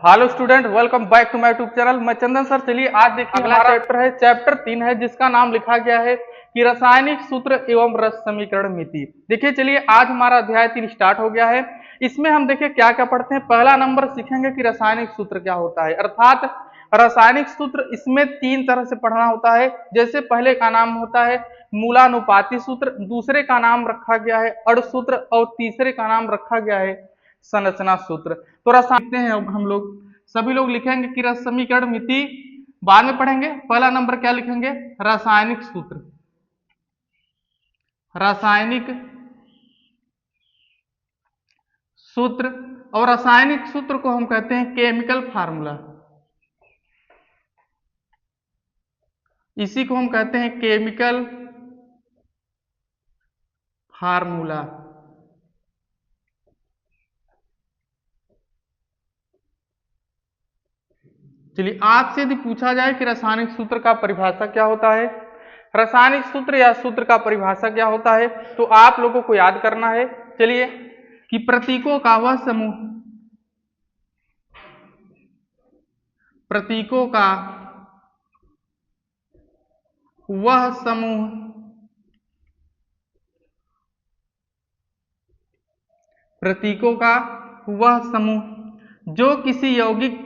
Hello student, welcome back to my YouTube channel. मैं Chandan sir. चलिए आज देखिए हमारा चैप्टर है चैप्टर 3 है, जिसका नाम लिखा गया है कि रासायनिक सूत्र एवं रस समीकरण मिति। देखिए चलिए आज हमारा अध्याय 3 स्टार्ट हो गया है। इसमें हम देखिए क्या क्या पढ़ते हैं। पहला नंबर सीखेंगे कि रासायनिक सूत्र क्या होता है, अर्थात रासायनिक सूत्र इसमें 3 तरह से पढ़ना होता है। जैसे पहले का नाम होता है मूलानुपाती सूत्र, दूसरे का नाम रखा गया है अण सूत्र और तीसरे का नाम रखा गया है संरचना सूत्र। तो रसायन हैं अब हम लोग सभी लोग लिखेंगे कि रस समीकरण मिति बाद में पढ़ेंगे। पहला नंबर क्या लिखेंगे? रासायनिक सूत्र। रासायनिक सूत्र और रासायनिक सूत्र को हम कहते हैं केमिकल फार्मूला। इसी को हम कहते हैं केमिकल फार्मूला। चलिए आपसे यदि पूछा जाए कि रासायनिक सूत्र का परिभाषा क्या होता है, रासायनिक सूत्र या सूत्र का परिभाषा क्या होता है, तो आप लोगों को याद करना है। चलिए कि प्रतीकों का वह समूह, प्रतीकों का वह समूह प्रतीकों का वह समूह जो किसी यौगिक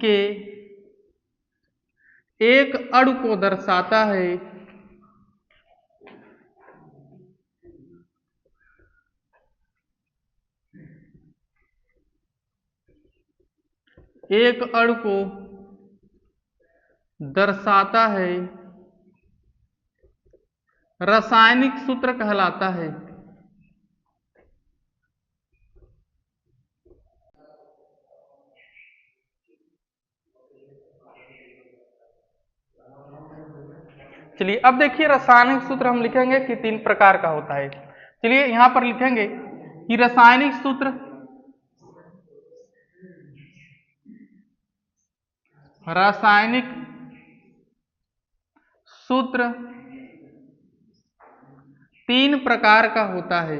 के एक अणु को दर्शाता है, एक अणु को दर्शाता है, रासायनिक सूत्र कहलाता है। चलिए अब देखिए रासायनिक सूत्र हम लिखेंगे कि 3 प्रकार का होता है। चलिए यहां पर लिखेंगे कि रासायनिक सूत्र सूत्र 3 प्रकार का होता है।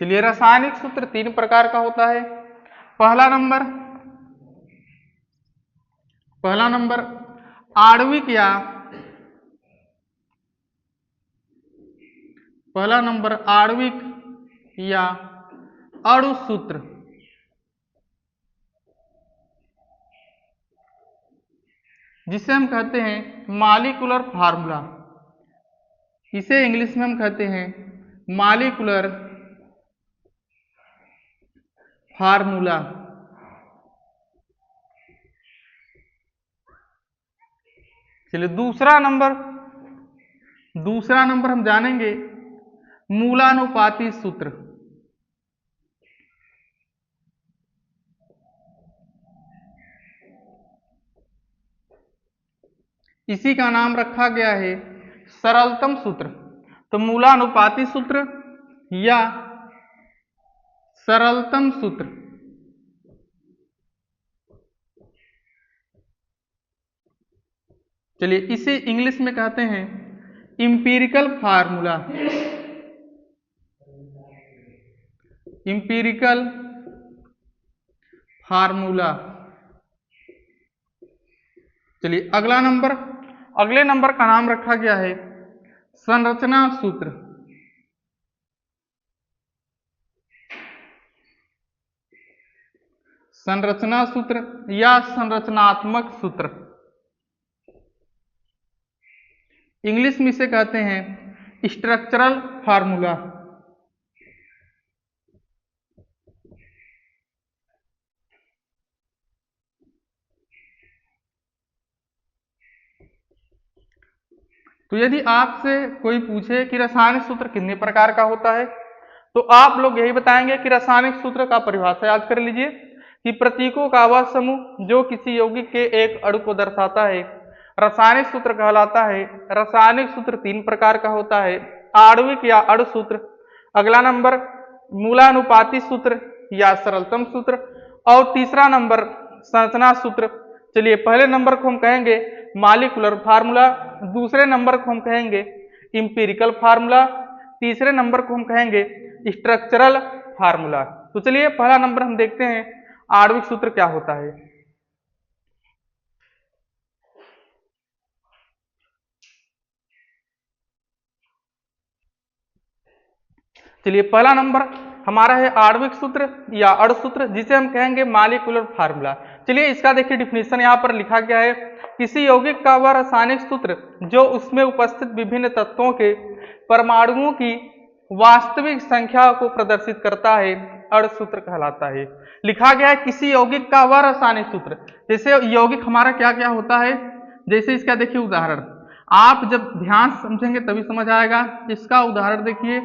चलिए रासायनिक सूत्र 3 प्रकार का होता है। पहला नंबर आणविक या अणु सूत्र। जिसे हम कहते हैं मॉलिक्यूलर फार्मूला। इसे इंग्लिश में हम कहते हैं मॉलिक्यूलर फार्मूला। चलिए दूसरा नंबर हम जानेंगे मूलानुपाती सूत्र। इसी का नाम रखा गया है सरलतम सूत्र। तो मूलानुपाती सूत्र या सरलतम सूत्र, चलिए इसे इंग्लिश में कहते हैं इंपीरिकल फार्मूला। Empirical formula. चलिए अगले नंबर का नाम रखा गया है संरचना सूत्र। संरचना सूत्र या संरचनात्मक सूत्र, इंग्लिश में इसे कहते हैं स्ट्रक्चरल फार्मूला। तो यदि आपसे कोई पूछे कि रासायनिक सूत्र कितने प्रकार का होता है, तो आप लोग यही बताएंगे कि रासायनिक सूत्र का परिभाषा याद कर लीजिए कि प्रतीकों का वह समूह जो किसी यौगिक के एक अणु को दर्शाता है, रासायनिक सूत्र कहलाता है। रासायनिक सूत्र 3 प्रकार का होता है, आणविक या अणु सूत्र, अगला नंबर मूलानुपाती सूत्र या सरलतम सूत्र, और तीसरा नंबर संरचना सूत्र। चलिए पहले नंबर को हम कहेंगे मॉलिक्यूलर फार्मूला, दूसरे नंबर को हम कहेंगे इंपिरिकल फार्मूला, तीसरे नंबर को हम कहेंगे स्ट्रक्चरल फार्मूला। तो चलिए पहला नंबर हम देखते हैं आणविक सूत्र क्या होता है। चलिए पहला नंबर हमारा है आणविक सूत्र या अणु सूत्र, जिसे हम कहेंगे मॉलिक्यूलर फार्मूला। चलिए इसका देखिए डिफिनीशन यहाँ पर लिखा गया है, किसी यौगिक का वह रासायनिक सूत्र जो उसमें उपस्थित विभिन्न तत्वों के परमाणुओं की वास्तविक संख्या को प्रदर्शित करता है, अणु सूत्र कहलाता है। लिखा गया है किसी यौगिक का वह रासायनिक सूत्र, जैसे यौगिक हमारा क्या क्या होता है, जैसे इसका देखिए उदाहरण, आप जब ध्यान से समझेंगे तभी समझ आएगा। इसका उदाहरण देखिए,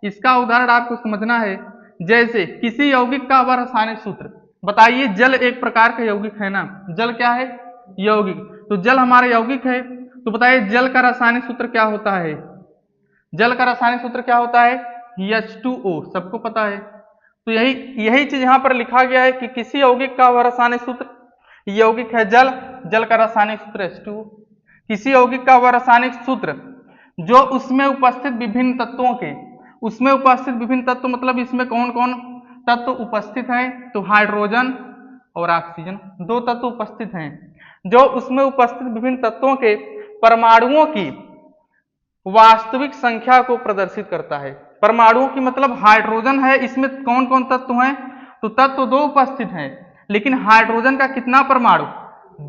इसका उदाहरण आपको समझना है, जैसे किसी यौगिक का वह रासायनिक सूत्र, बताइए जल एक प्रकार का यौगिक है ना, जल क्या है, यौगिक। तो जल हमारा यौगिक है, तो बताइए जल का रासायनिक सूत्र क्या होता है, जल का रासायनिक सूत्र क्या होता है, H2O, सबको पता है। तो यही चीज यहाँ पर लिखा गया है कि किसी यौगिक का वह रासायनिक सूत्र, यौगिक है जल, जल का रासायनिक सूत्र H2O। किसी यौगिक का वह रासायनिक सूत्र जो उसमें उपस्थित विभिन्न तत्वों के, उसमें उपस्थित विभिन्न तत्व मतलब इसमें कौन कौन तत्व उपस्थित हैं, तो हाइड्रोजन और ऑक्सीजन, 2 तत्व उपस्थित हैं, जो उसमें उपस्थित विभिन्न तत्वों के परमाणुओं की वास्तविक संख्या को प्रदर्शित करता है। परमाणुओं की मतलब हाइड्रोजन है, इसमें कौन कौन तत्व हैं, तो तत्व 2 उपस्थित हैं, लेकिन हाइड्रोजन का कितना परमाणु,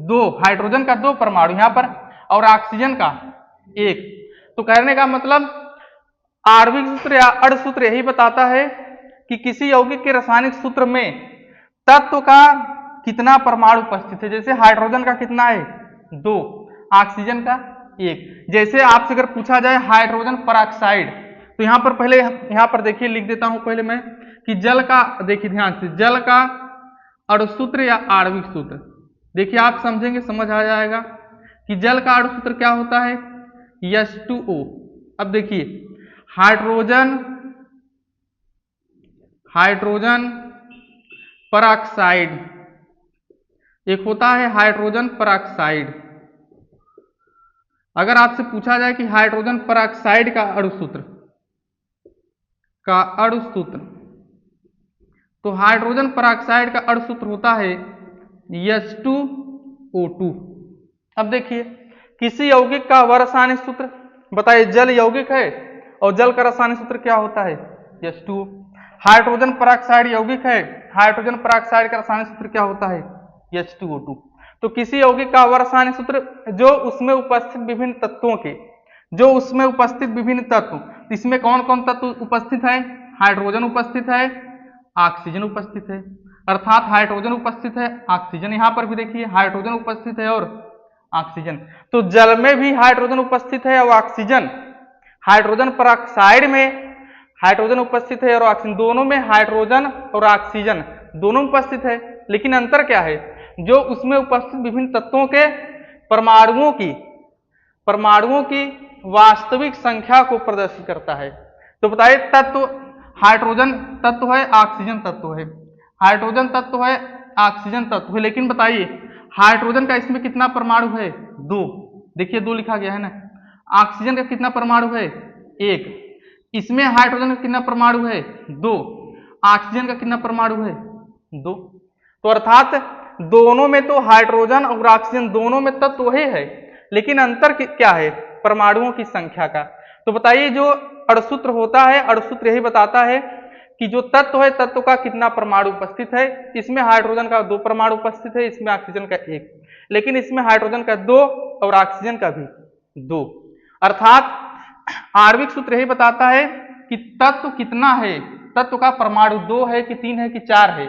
2, हाइड्रोजन का 2 परमाणु यहाँ पर, और ऑक्सीजन का 1। तो कहने का मतलब आणविक सूत्र या अणु सूत्र यही बताता है कि किसी यौगिक के रासायनिक सूत्र में तत्व का कितना परमाणु उपस्थित है। जैसे हाइड्रोजन का कितना है, 2, ऑक्सीजन का 1। जैसे आपसे अगर पूछा जाए हाइड्रोजन परऑक्साइड, तो यहाँ पर पहले यहाँ पर देखिए लिख देता हूं पहले मैं कि जल का, देखिए ध्यान से, जल का अणु सूत्र या आणविक सूत्र, देखिए आप समझेंगे समझ आ जाएगा कि जल का अणु सूत्र क्या होता है, H2O। अब देखिए हाइड्रोजन परऑक्साइड, एक होता है हाइड्रोजन परऑक्साइड। अगर आपसे पूछा जाए कि हाइड्रोजन परऑक्साइड का अणु सूत्र, तो हाइड्रोजन परऑक्साइड का अणु सूत्र होता है H2O2। अब देखिए किसी यौगिक का वह रासायनिक सूत्र, बताइए जल यौगिक है और जल का रासायनिक सूत्र क्या होता है, H2O। हाइड्रोजन परऑक्साइड यौगिक है, हाइड्रोजन परऑक्साइड का रासायनिक सूत्र क्या होता है, H2O2। तो किसी यौगिक का वह रासायनिक सूत्र जो उसमें उपस्थित विभिन्न तत्वों के, जो उसमें उपस्थित विभिन्न तत्व, इसमें कौन कौन तत्व उपस्थित है, हाइड्रोजन उपस्थित है, ऑक्सीजन उपस्थित है, अर्थात हाइड्रोजन उपस्थित है, ऑक्सीजन, यहाँ पर भी देखिए हाइड्रोजन उपस्थित है और ऑक्सीजन। तो जल में भी हाइड्रोजन उपस्थित है और ऑक्सीजन, हाइड्रोजन परऑक्साइड में हाइड्रोजन उपस्थित है और ऑक्सीजन, दोनों में हाइड्रोजन और ऑक्सीजन दोनों उपस्थित है, लेकिन अंतर क्या है, जो उसमें उपस्थित विभिन्न तत्वों के परमाणुओं की वास्तविक संख्या को प्रदर्शित करता है। तो बताइए तत्व, हाइड्रोजन तत्व है, ऑक्सीजन तत्व है, हाइड्रोजन तत्व है, ऑक्सीजन तत्व है, लेकिन बताइए हाइड्रोजन का इसमें कितना परमाणु है, 2, देखिए 2 लिखा गया है ना। ऑक्सीजन का कितना परमाणु है, 1, इसमें हाइड्रोजन का कितना परमाणु है, 2, ऑक्सीजन का कितना परमाणु है, 2। तो अर्थात दोनों में तो हाइड्रोजन और ऑक्सीजन दोनों में तत्व वही है, लेकिन अंतर क्या है, परमाणुओं की संख्या का। तो बताइए जो अणु सूत्र होता है, अणु सूत्र यही बताता है कि जो तत्व है, तत्व का कितना परमाणु उपस्थित है। इसमें हाइड्रोजन का 2 परमाणु उपस्थित है, इसमें ऑक्सीजन का 1, लेकिन इसमें हाइड्रोजन का 2 और ऑक्सीजन का भी 2। अर्थात आणविक सूत्र यही बताता है कि तत्व कितना है, तत्व का परमाणु 2 है कि 3 है कि 4 है।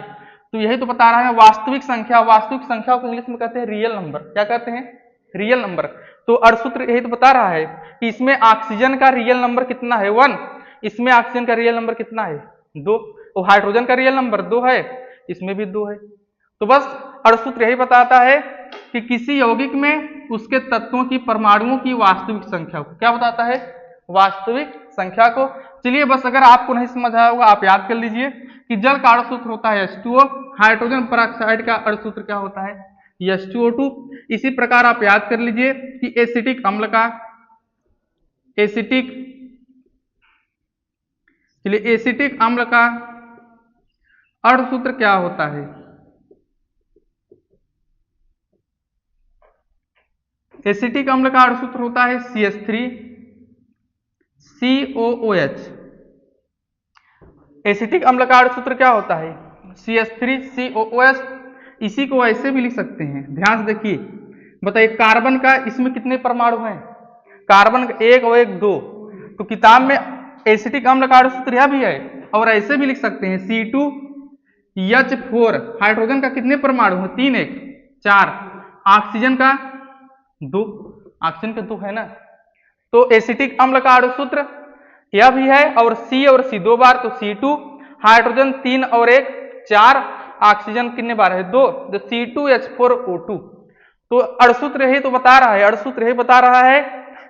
तो यही तो बता रहा है वास्तविक संख्या, वास्तविक संख्या को इंग्लिश में कहते हैं रियल नंबर। क्या कहते हैं, रियल नंबर। तो अणु सूत्र यही तो बता रहा है कि इसमें ऑक्सीजन का रियल नंबर कितना है, 1, इसमें ऑक्सीजन का रियल नंबर कितना है, 2, और हाइड्रोजन का रियल नंबर 2 है, इसमें भी 2 है। तो बस अणु सूत्र यही बताता है कि किसी यौगिक में उसके तत्वों की परमाणुओं की वास्तविक संख्या को। क्या बताता है? वास्तविक संख्या को। चलिए बस अगर आपको नहीं समझ आया होगा आप याद कर लीजिए कि जल का अणु सूत्र होता है H2O, हाइड्रोजन पेरोक्साइड का अणु सूत्र क्या होता है? H2O2। इसी प्रकार आप याद कर लीजिए कि एसिटिक अम्ल का एसिटिक अम्ल का अणु सूत्र क्या होता है? एसिटिक अम्ल का अणु सूत्र होता है CH3COOH। एसिटिक अम्ल का अणु सूत्र क्या होता है? CH3COOH। इसी को ऐसे भी लिख सकते हैं, ध्यान से देखिए। बताइए कार्बन का इसमें कितने परमाणु हैं? कार्बन का 1 और 1 2। तो किताब में एसिटिक अम्ल का अणु सूत्र यह भी है, और ऐसे भी लिख सकते हैं C2H4। हाइड्रोजन का कितने परमाणु हैं? 3 1 4। ऑक्सीजन का 2, ऑक्सीजन का 2 है ना। तो एसिटिक अम्ल का अणु सूत्र यह भी है, और C और C 2 बार, तो C2। हाइड्रोजन 3 और 1 4। ऑक्सीजन कितने बार है? 2, तो C2H4O2। तो अणुसूत्र यही तो बता रहा है, अणुसूत्र यही बता रहा है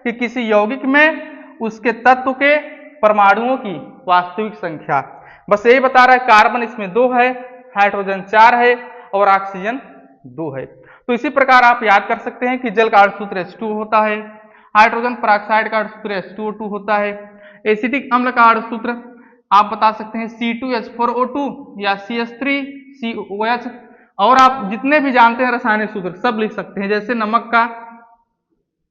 कि किसी यौगिक में उसके तत्व के परमाणुओं की वास्तविक संख्या। बस यही बता रहा है। कार्बन इसमें 2 है, हाइड्रोजन 4 है और ऑक्सीजन 2 है। तो इसी प्रकार आप याद कर सकते हैं कि जल का अणुसूत्र H2 होता है, हाइड्रोजन पेरोक्साइड का अणुसूत्र H2O2 होता है, एसिटिक अम्ल का अणुसूत्र आप बता सकते हैं C2H4O2 या CH3COOH। और आप जितने भी जानते हैं रासायनिक सूत्र सब लिख सकते हैं। जैसे नमक का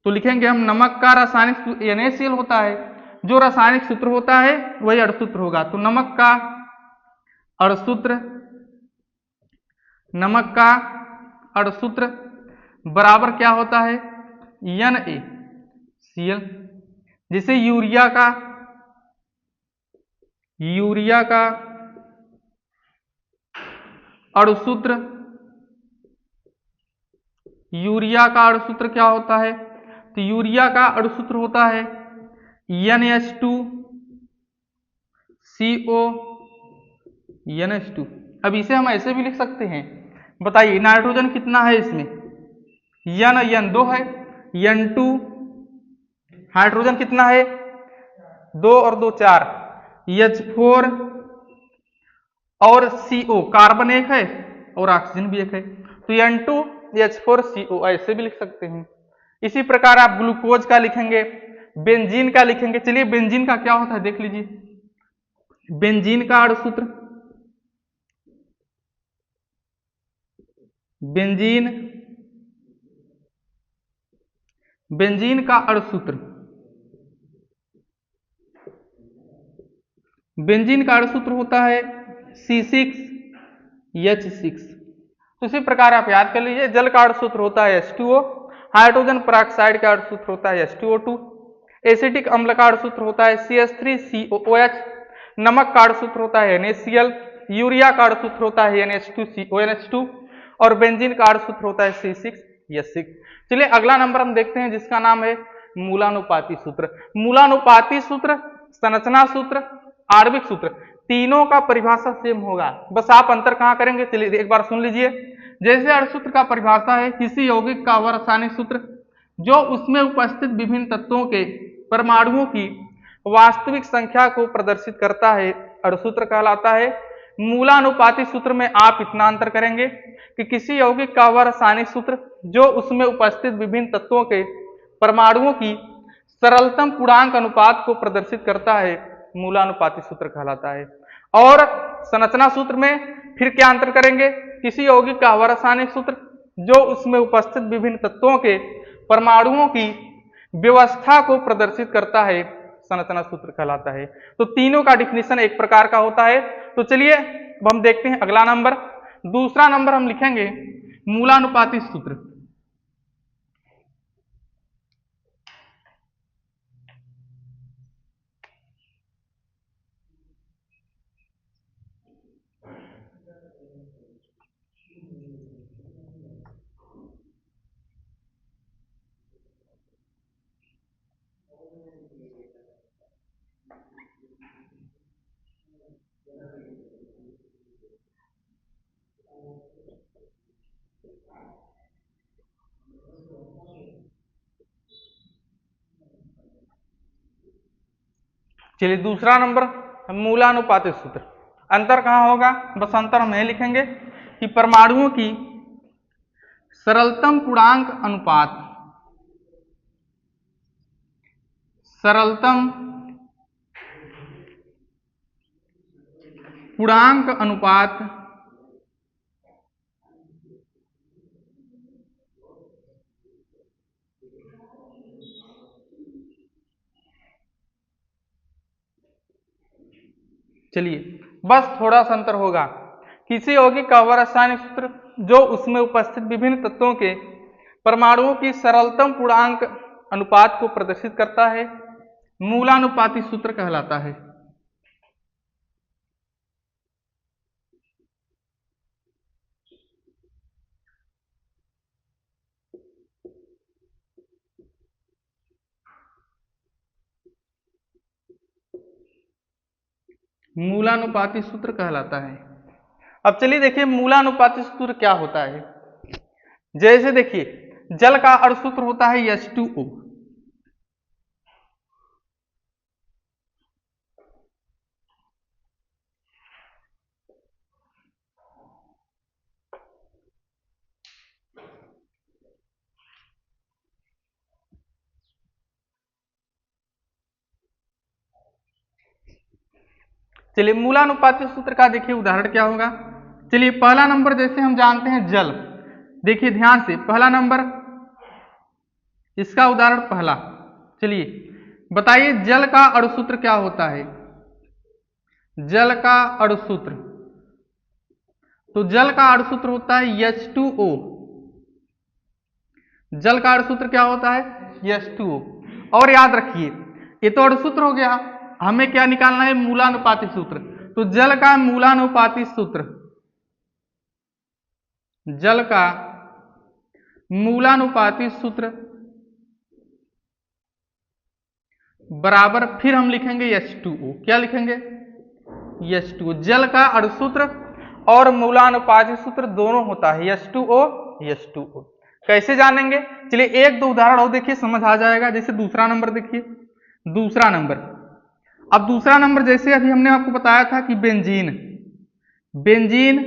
तो लिखेंगे हम, नमक का रासायनिक NaCl होता है, जो रासायनिक सूत्र होता है वही अणुसूत्र होगा। तो नमक का अणुसूत्र बराबर क्या होता है? NaCl। जैसे यूरिया का अणुसूत्र क्या होता है? तो यूरिया का अणुसूत्र होता है NH2CO। अब इसे हम ऐसे भी लिख सकते हैं। बताइए नाइट्रोजन कितना है इसमें? N2 है, N2। हाइड्रोजन कितना है? 2 और 2 4, H4 और CO। कार्बन 1 है और ऑक्सीजन भी 1 है, तो N2H4CO ऐसे भी लिख सकते हैं। इसी प्रकार आप ग्लूकोज का लिखेंगे, बेंजीन का लिखेंगे। चलिए बेंजीन का क्या होता है देख लीजिए। बेंजीन का अणुसूत्र, बेंजीन का अणुसूत्र होता है C6H6। तो इसी प्रकार आप याद कर लीजिए। जल का अणुसूत्र होता है H2O, हाइड्रोजन पेरोक्साइड का अणुसूत्र होता है H2O2, एसिटिक अम्ल का अणुसूत्र होता है CH3COOH, नमक का अणुसूत्र होता है NaCl, यूरिया का अणुसूत्र होता है NH2CONH2 और बेंजीन का अणुसूत्र होता है C6H6। चलिए अगला नंबर हम देखते हैं जिसका नाम है मूलानुपाती सूत्र। मूलानुपाती सूत्र, संरचना सूत्र, आणविक सूत्र, तीनों का परिभाषा सेम होगा, बस आप अंतर कहां करेंगे चलिए एक बार सुन लीजिए। जैसे अणुसूत्र का परिभाषा है किसी यौगिक का वह रासायनिक सूत्र जो उसमें उपस्थित विभिन्न तत्वों के परमाणुओं की वास्तविक संख्या को प्रदर्शित करता है, अणुसूत्र कहलाता है। मूलानुपाती सूत्र में आप इतना अंतर करेंगे कि किसी यौगिक का वह रासायनिक सूत्र जो उसमें उपस्थित विभिन्न तत्वों के परमाणुओं की सरलतम पूर्णांक अनुपात को प्रदर्शित करता है, मूलानुपाती सूत्र कहलाता है। और संरचना सूत्र में फिर क्या अंतर करेंगे? किसी यौगिक का वह रासायनिक सूत्र जो उसमें उपस्थित विभिन्न तत्वों के परमाणुओं की व्यवस्था को प्रदर्शित करता है, संरचना सूत्र कहलाता है। तो तीनों का डिफिनीशन एक प्रकार का होता है। तो चलिए अब हम देखते हैं अगला नंबर। दूसरा नंबर हम लिखेंगे मूलानुपाती सूत्र। चलिए दूसरा नंबर मूलानुपातिक सूत्र। अंतर कहाँ होगा, बस अंतर हम यही लिखेंगे कि परमाणुओं की सरलतम पूर्णांक अनुपात, सरलतम पूर्णांक अनुपात चलिए बस थोड़ा सा अंतर होगा। किसी यौगिक का वह रासायनिक सूत्र जो उसमें उपस्थित विभिन्न तत्वों के परमाणुओं की सरलतम पूर्णांक अनुपात को प्रदर्शित करता है, मूलानुपातिक सूत्र कहलाता है। मूलानुपातिक सूत्र कहलाता है। अब चलिए देखिए मूलानुपातिक सूत्र क्या होता है। जैसे देखिए जल का अणुसूत्र होता है H2O, चलिए मूलानुपातिक सूत्र का देखिए उदाहरण क्या होगा। चलिए पहला नंबर जैसे हम जानते हैं जल, देखिए ध्यान से पहला नंबर इसका उदाहरण पहला। चलिए बताइए जल का अणुसूत्र क्या होता है। जल का अणुसूत्र, तो जल का अणुसूत्र होता है H2O। जल का अणुसूत्र क्या होता है H2O। और याद रखिए ये तो अणुसूत्र हो गया, हमें क्या निकालना है मूलानुपातिक सूत्र। तो जल का मूलानुपातिक सूत्र, जल का मूलानुपातिक सूत्र बराबर फिर हम लिखेंगे H2O। क्या लिखेंगे H2O। जल का अणुसूत्र और मूलानुपातिक सूत्र दोनों होता है H2O H2O। कैसे जानेंगे, चलिए एक दो उदाहरण और देखिए समझ आ जाएगा। जैसे दूसरा नंबर देखिए, दूसरा नंबर, अब दूसरा नंबर जैसे अभी हमने आपको बताया था कि बेंजीन, बेंजीन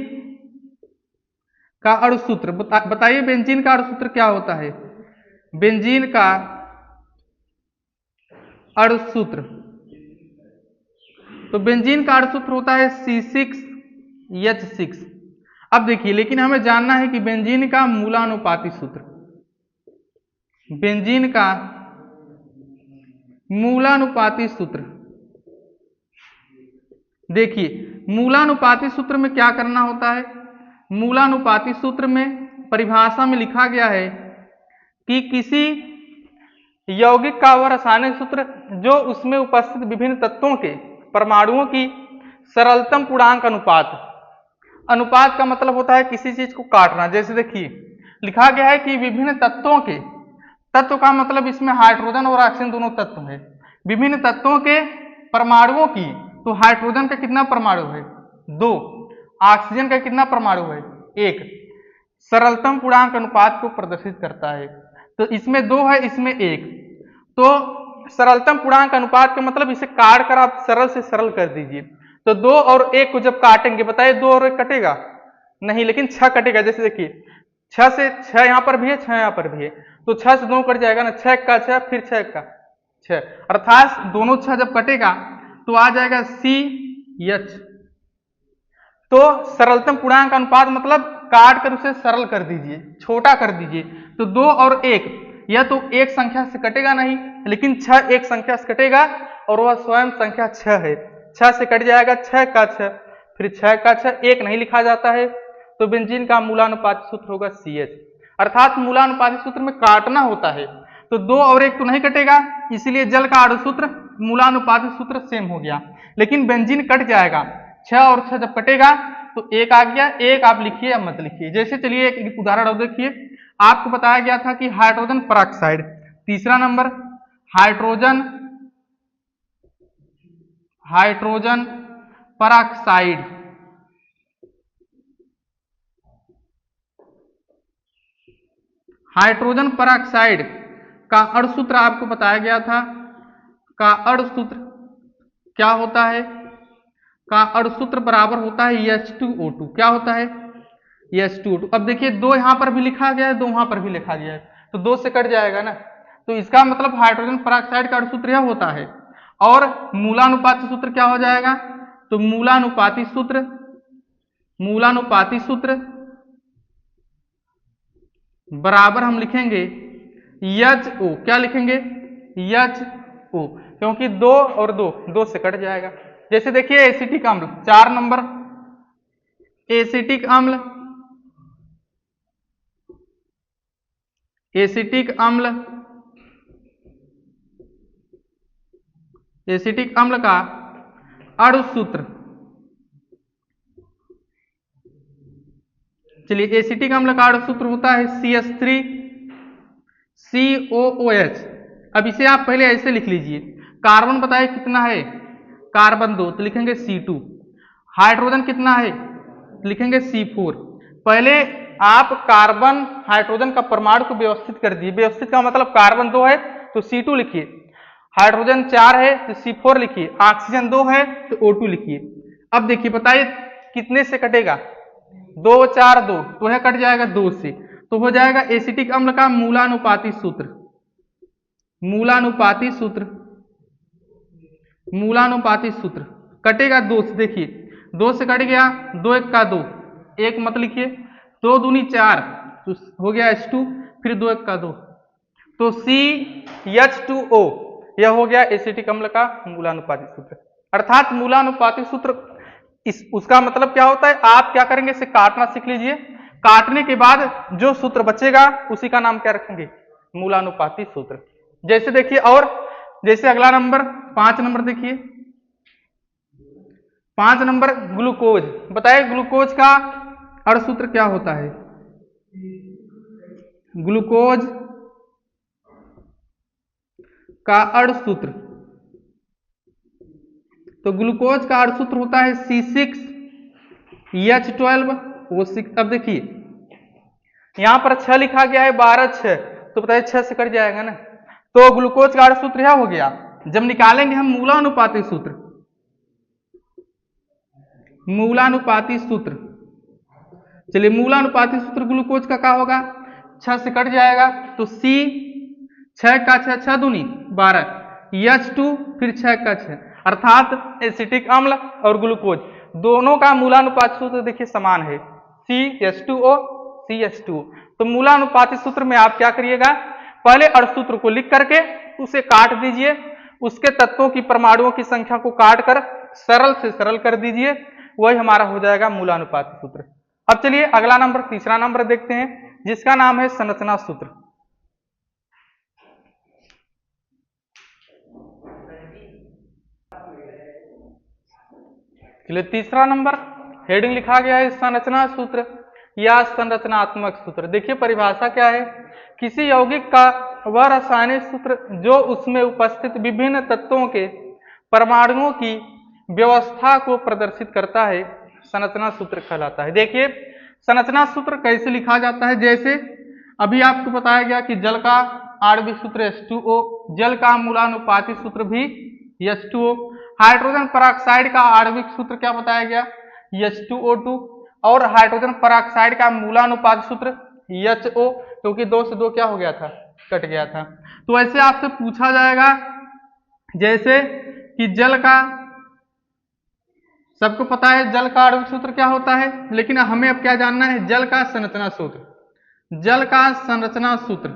का अणुसूत्र बताइए बेंजीन का अणुसूत्र क्या होता है। बेंजीन का अणुसूत्र, तो बेंजीन का अणुसूत्र होता है C6H6। अब देखिए लेकिन हमें जानना है कि बेंजीन का मूलानुपातिक सूत्र, बेंजीन का मूलानुपातिक सूत्र। देखिए मूलानुपातिक सूत्र में क्या करना होता है, मूलानुपातिक सूत्र में परिभाषा में लिखा गया है कि किसी यौगिक का वह रासायनिक सूत्र जो उसमें उपस्थित विभिन्न तत्वों के परमाणुओं की सरलतम पूर्णांक अनुपात, अनुपात का मतलब होता है किसी चीज को काटना। जैसे देखिए लिखा गया है कि विभिन्न तत्वों के, तत्व का मतलब इसमें हाइड्रोजन और ऑक्सीजन दोनों तत्व है, विभिन्न तत्वों के परमाणुओं की, तो हाइड्रोजन का कितना परमाणु है 2, ऑक्सीजन का कितना परमाणु है 1, सरलतम पूर्णांक अनुपात को प्रदर्शित करता है। तो इसमें 2 है इसमें 1, तो सरलतम पूर्णांक अनुपात का मतलब इसे काट कर आप सरल से सरल कर दीजिए। तो 2 और 1 को जब काटेंगे बताइए 2 और 1 कटेगा नहीं, लेकिन 6 कटेगा। जैसे देखिए 6 से 6 यहां पर भी है 6 यहां पर भी है, तो 6 से 2 कट जाएगा ना, 6 का 6 फिर 6 का 6, अर्थात दोनों 6 जब कटेगा तो आ जाएगा CH। तो सरलतम पूर्णांक अनुपात मतलब काट कर उसे सरल कर दीजिए, छोटा कर दीजिए। तो 2 और 1 यह तो एक संख्या से कटेगा नहीं, लेकिन 6 एक संख्या से कटेगा और वह स्वयं संख्या 6 है। 6 से कट जाएगा 6 का 6, फिर 6 का 6, 1 नहीं लिखा जाता है। तो बेंजीन का मूलानुपातिक सूत्र होगा CH, अर्थात मूलानुपातिक सूत्र में काटना होता है। तो 2 और 1 तो नहीं कटेगा, इसलिए जल का अणुसूत्र मूलानुपातिक सूत्र सेम हो गया, लेकिन बेंजीन कट जाएगा। 6 और 6 जब कटेगा तो 1 आ गया, 1 आप लिखिए या मत लिखिए। जैसे चलिए एक उदाहरण और देखिए, आपको बताया गया था कि हाइड्रोजन परऑक्साइड, तीसरा number hydrogen, hydrogen peroxide, hydrogen peroxide का अणुसूत्र आपको बताया गया था, का अणुसूत्र क्या होता है का अणुसूत्र बराबर होता है H2O2। क्या होता है H2O2। अब देखिए 2 यहां पर भी लिखा गया है, 2 वहां पर भी लिखा गया है, तो 2 से कट जाएगा ना, तो इसका मतलब हाइड्रोजन पेरोक्साइड का अणुसूत्र यह होता है। और मूलानुपाती सूत्र क्या हो जाएगा, तो मूलानुपाती सूत्र बराबर हम लिखेंगे HO। क्या लिखेंगे HO, क्योंकि 2 और 2 से कट जाएगा। जैसे देखिए एसिटिक अम्ल 4 नंबर, एसिटिक अम्ल का अणुसूत्र, चलिए एसिटिक अम्ल का अणुसूत्र होता है CH3COOH। अब इसे आप पहले ऐसे लिख लीजिए, कार्बन बताइए कितना है, कार्बन 2, तो लिखेंगे C2। हाइड्रोजन कितना है, लिखेंगे C4। पहले आप कार्बन हाइड्रोजन का परमाणु को व्यवस्थित कर दिए। व्यवस्थित का मतलब कार्बन 2 है तो C2 लिखिए, हाइड्रोजन 4 है तो C4 लिखिए, ऑक्सीजन 2 है तो O2 लिखिए। अब देखिए बताइए कितने से कटेगा, 2 4 2, तो यह कट जाएगा 2 से, तो हो जाएगा एसिटिक अम्ल का मूलानुपाती सूत्र कटेगा 2 से। देखिए 2 से कट गया, 2 1 का 2, 1 मत लिखिए, 2 दूनी 4, तो हो गया H2, फिर 2 1 का 2, तो CH2O, यह हो गया एसिटिक अम्ल का मूलानुपाती सूत्र। अर्थात मूलानुपाती सूत्र उसका मतलब क्या होता है, आप क्या करेंगे, इसे काटना सीख लीजिए। काटने के बाद जो सूत्र बचेगा उसी का नाम क्या रखेंगे, मूलानुपाती सूत्र। जैसे देखिए, और जैसे अगला नंबर 5 नंबर देखिए, 5 नंबर ग्लूकोज। बताइए ग्लूकोज का अणुसूत्र क्या होता है, ग्लूकोज का अणुसूत्र, तो ग्लूकोज का अणुसूत्र होता है C6H12O6। अब देखिए यहां पर 6 लिखा गया है, 12 6, तो बताइए 6 से कट जाएगा ना, तो ग्लूकोज का अणुसूत्र यह हो गया। जब निकालेंगे हम मूलानुपाती सूत्र, चलिए मूलानुपाती सूत्र ग्लूकोज का क्या होगा, 6 से कट जाएगा, तो C 6 का 6, 6 दूनी 12, H2 फिर 6 का 6, अर्थात एसिटिक अम्ल और ग्लूकोज दोनों का मूलानुपाती सूत्र देखिए समान है, CH2O CH2O। तो मूलानुपाती सूत्र में आप क्या करिएगा, पहले अणुसूत्र को लिख करके उसे काट दीजिए, उसके तत्वों की परमाणुओं की संख्या को काट कर सरल से सरल कर दीजिए, वही हमारा हो जाएगा मूलानुपाती सूत्र। अब चलिए अगला नंबर, तीसरा नंबर देखते हैं, जिसका नाम है संरचना सूत्र। चलिए तीसरा नंबर हेडिंग लिखा गया है संरचना सूत्र या संरचनात्मक सूत्र। देखिए परिभाषा क्या है, किसी यौगिक का वह रासायनिक सूत्र जो उसमें उपस्थित विभिन्न तत्वों के परमाणुओं की व्यवस्था को प्रदर्शित करता है, संरचना सूत्र कहलाता है। देखिए संरचना सूत्र कैसे लिखा जाता है, जैसे अभी आपको बताया गया कि जल का आणविक सूत्र H2O, जल का मूलानुपाती सूत्र भी H2O, हाइड्रोजन पेरोक्साइड का आणविक सूत्र क्या बताया गया H2O2, और हाइड्रोजन पेरोक्साइड का मूलानुपाती सूत्र HO, क्योंकि 2 से 2 क्या हो गया था, कट गया था। तो ऐसे आपसे पूछा जाएगा, जैसे कि जल का, सबको पता है जल का आणविक सूत्र क्या होता है, लेकिन हमें अब क्या जानना है, जल का संरचना सूत्र। जल का संरचना सूत्र,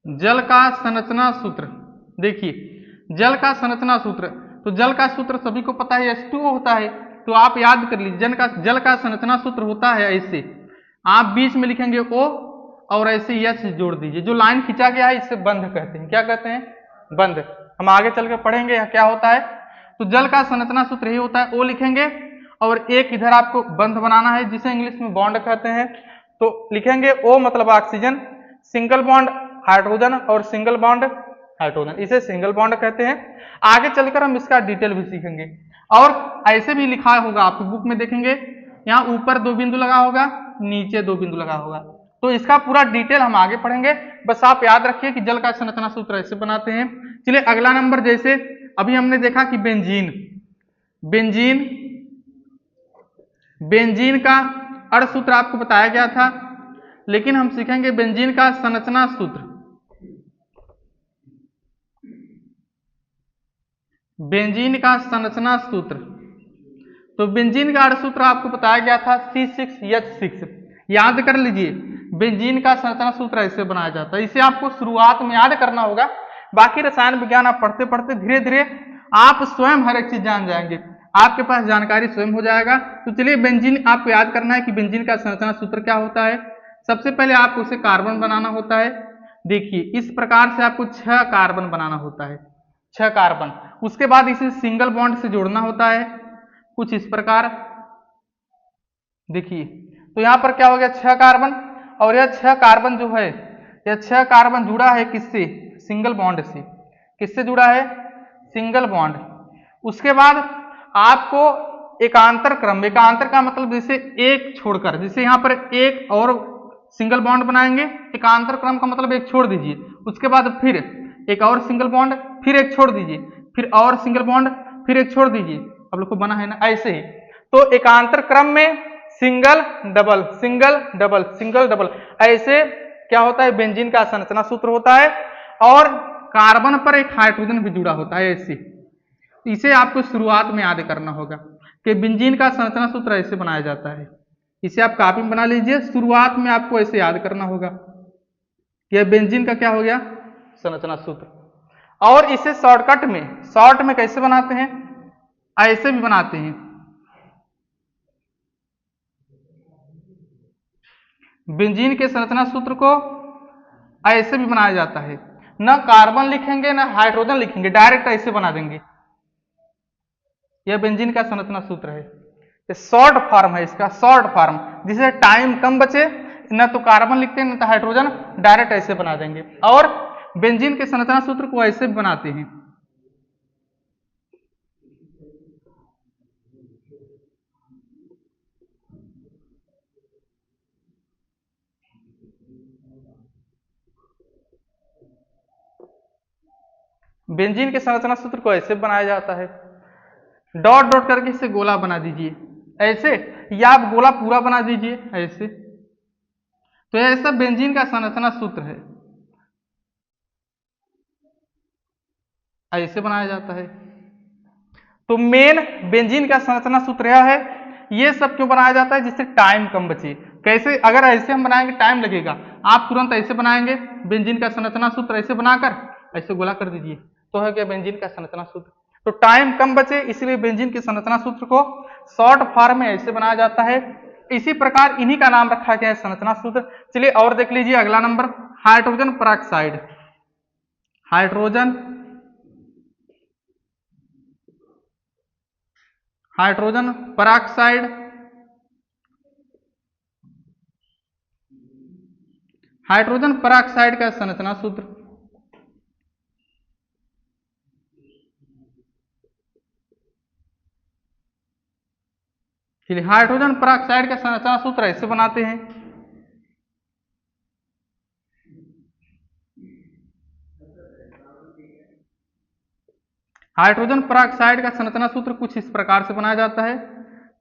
जल का संरचना सूत्र, देखिए जल का संरचना सूत्र, तो जल का सूत्र सभी को पता है H2O होता है, तो आप याद कर लीजिए जल का संरचना सूत्र होता है ऐसे, आप बीच में लिखेंगे O और ऐसे H जोड़ दीजिए, जो लाइन खींचा गया है इसे बंध कहते हैं। क्या कहते हैं, बंध। हम आगे चल के पढ़ेंगे यह क्या होता है। तो जल का संरचना सूत्र यही होता है, O लिखेंगे और एक इधर आपको बंध बनाना है जिसे इंग्लिश में बॉन्ड कहते हैं, तो लिखेंगे O मतलब ऑक्सीजन, सिंगल बॉन्ड हाइड्रोजन और सिंगल बॉन्ड हाइड्रोजन, इसे सिंगल बॉन्ड कहते हैं। आगे चलकर हम इसका डिटेल भी सीखेंगे। और ऐसे भी लिखा होगा आपकी बुक में देखेंगे, यहाँ ऊपर 2 बिंदु लगा होगा, नीचे 2 बिंदु लगा होगा, तो इसका पूरा डिटेल हम आगे पढ़ेंगे, बस आप याद रखिए कि जल का संरचना सूत्र ऐसे बनाते हैं। चलिए अगला नंबर, जैसे अभी हमने देखा कि बेंजीन, बेंजीन बेंजीन का अण सूत्र आपको बताया गया था, लेकिन हम सीखेंगे बेंजीन का संरचना सूत्र। बेंजीन का संरचना सूत्र, तो बेंजीन का अण सूत्र आपको बताया गया था C6H6। याद कर लीजिए, बेंजीन का संरचना सूत्र ऐसे बनाया जाता है। इसे आपको शुरुआत में याद करना होगा, बाकी रसायन विज्ञान आप पढ़ते पढ़ते धीरे धीरे आप स्वयं हर एक चीज जान जाएंगे, आपके पास जानकारी स्वयं हो जाएगा। तो चलिए बेंजीन आपको याद करना है कि बेंजीन का संरचना सूत्र क्या होता है। सबसे पहले आपको उसे कार्बन बनाना होता है। देखिए इस प्रकार से आपको 6 कार्बन बनाना होता है, 6 कार्बन। उसके बाद इसे सिंगल बॉन्ड से जोड़ना होता है कुछ इस प्रकार। देखिए तो यहां पर क्या हो गया, 6 कार्बन, और यह 6 कार्बन जो है, यह 6 कार्बन जुड़ा है किससे, सिंगल बॉन्ड से। किससे जुड़ा है, सिंगल बॉन्ड। उसके बाद आपको एकांतर क्रम, एकांतर का मतलब जैसे एक छोड़कर, जैसे यहां पर एक और सिंगल बॉन्ड बनाएंगे, एकांतर क्रम का मतलब एक छोड़ दीजिए, उसके बाद फिर एक और सिंगल बॉन्ड, फिर एक छोड़ दीजिए, फिर और सिंगल बॉन्ड, फिर एक छोड़ दीजिए। अब लोग को बना है ना ऐसे ही। तो एकांतर क्रम में single double single double single double, ऐसे क्या होता है, बेंजीन का संरचना सूत्र होता है। और कार्बन पर एक हाइड्रोजन भी जुड़ा होता है ऐसे। इसे आपको शुरुआत में याद करना होगा कि बेंजीन का संरचना सूत्र ऐसे बनाया जाता है। इसे आप कॉपी में बना लीजिए, शुरुआत में आपको ऐसे याद करना होगा। यह बेंजीन का क्या हो गया, संरचना सूत्र। और इसे शॉर्टकट में, शॉर्ट में कैसे बनाते हैं, ऐसे भी बनाते हैं। बेंजीन के संरचना सूत्र को ऐसे भी बनाया जाता है, न कार्बन लिखेंगे न हाइड्रोजन लिखेंगे, डायरेक्ट ऐसे बना देंगे। यह बेंजीन का संरचना सूत्र है, ये शॉर्ट फॉर्म है इसका, शॉर्ट फॉर्म, जिसे टाइम कम बचे, न तो कार्बन लिखते हैं न तो हाइड्रोजन, डायरेक्ट ऐसे बना देंगे। और बेंजीन के संरचना सूत्र को ऐसे भी बनाते हैं। बेंजीन के संरचना सूत्र को ऐसे बनाया जाता है, डॉट डॉट करके इसे गोला बना दीजिए ऐसे, या आप गोला पूरा बना दीजिए ऐसे। तो ऐसा बेंजीन का संरचना सूत्र है, ऐसे बनाया जाता है। तो मेन बेंजीन का संरचना सूत्र यह है। ये सब क्यों बनाया जाता है, जिससे टाइम कम बचे। कैसे, अगर ऐसे हम बनाएंगे टाइम लगेगा, आप तुरंत ऐसे बनाएंगे, बेंजीन का संरचना सूत्र ऐसे बनाकर ऐसे गोला कर दीजिए, तो है क्या बेंजीन का संरचना सूत्र। तो टाइम कम बचे, इसलिए बेंजीन के संरचना सूत्र को शॉर्ट फॉर्म में ऐसे बनाया जाता है। इसी प्रकार इन्हीं का नाम रखा गया है संरचना सूत्र। चलिए और देख लीजिए अगला number, hydrogen peroxide. Hydrogen hydrogen peroxide, hydrogen peroxide का संरचना सूत्र। चलिए हाइड्रोजन पेरोक्साइड का संरचना सूत्र ऐसे बनाते हैं। हाइड्रोजन पेरोक्साइड का संरचना सूत्र कुछ इस प्रकार से बनाया जाता है,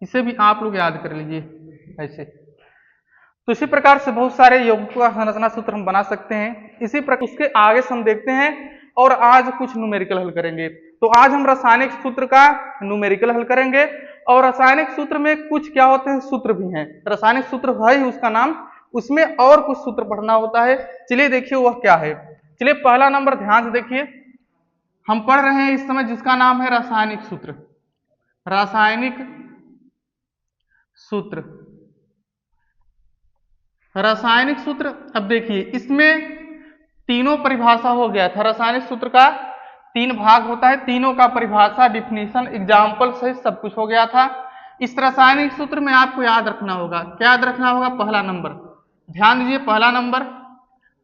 इसे भी आप लोग याद कर लीजिए ऐसे। तो इसी प्रकार से बहुत सारे यौगिकों का संरचना सूत्र हम बना सकते हैं। इसी प्रकार उसके आगे से हम देखते हैं, और आज कुछ न्यूमेरिकल हल करेंगे। तो आज हम रासायनिक सूत्र का न्यूमेरिकल हल करेंगे, और रासायनिक सूत्र में कुछ क्या होते हैं, सूत्र भी हैं। रासायनिक सूत्र है ही उसका नाम, उसमें और कुछ सूत्र पढ़ना होता है। चलिए देखिए वह क्या है। चलिए पहला नंबर ध्यान से देखिए, हम पढ़ रहे हैं इस समय जिसका नाम है रासायनिक सूत्र। रासायनिक सूत्र, रासायनिक सूत्र। अब देखिए इसमें तीनों परिभाषा हो गया था। रासायनिक सूत्र का 3 भाग होता है, तीनों का परिभाषा, डिफिनीशन, एग्जाम्पल सहित सब कुछ हो गया था। इस रासायनिक सूत्र में आपको याद रखना होगा, क्या याद रखना होगा, पहला नंबर, ध्यान दीजिए, पहला नंबर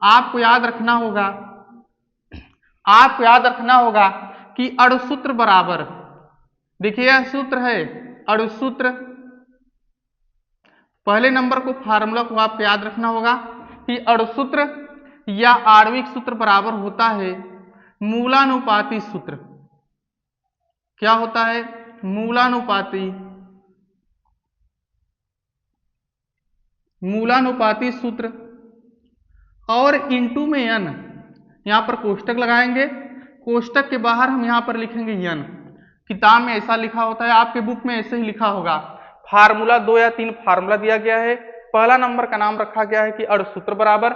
आपको याद रखना होगा, आपको याद रखना होगा कि अणुसूत्र बराबर, देखिए यह सूत्र है अणुसूत्र। पहले नंबर को, फार्मूला को आपको याद रखना होगा कि अणुसूत्र या आणविक सूत्र बराबर होता है मूलानुपाती सूत्र। क्या होता है? मूलानुपाती सूत्र और इंटू में n, यहां पर कोष्टक लगाएंगे, कोष्टक के बाहर हम यहां पर लिखेंगे n। किताब में ऐसा लिखा होता है, आपके बुक में ऐसे ही लिखा होगा। फार्मूला 2 या 3 फार्मूला दिया गया है। पहला नंबर का नाम रखा गया है कि अणुसूत्र बराबर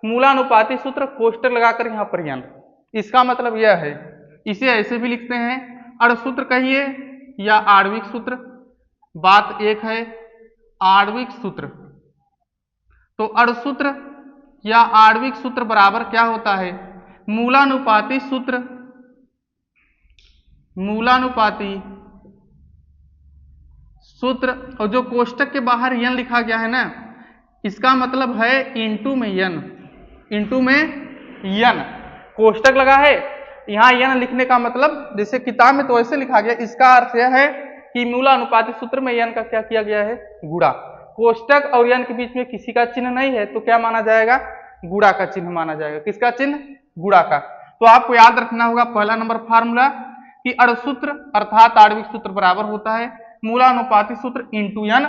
मूलानुपाती सूत्र, कोष्टक लगाकर यहाँ पर n। इसका मतलब यह है, इसे ऐसे भी लिखते हैं, अणुसूत्र कहिए या आणविक सूत्र। बात एक है आणविक सूत्र, तो अणुसूत्र या आणविक सूत्र बराबर क्या होता है? मूलानुपाती सूत्र, और जो कोष्टक के बाहर n लिखा गया है ना, इसका मतलब है इंटू में n, कोष्टक लगा है, यहाँ n लिखने का मतलब जैसे किताब में तो ऐसे लिखा गया, इसका अर्थ यह है कि मूलानुपाती सूत्र में n का क्या किया गया है? गुणा। कोष्टक और n के बीच में किसी का चिन्ह नहीं है, तो क्या माना जाएगा? गुणा का चिन्ह माना जाएगा। किसका चिन्ह? गुणा का। तो आपको याद रखना होगा पहला नंबर फार्मूला कि अणुसूत्र अर्थात आणविक सूत्र बराबर होता है मूलानुपाती सूत्र इंटू n।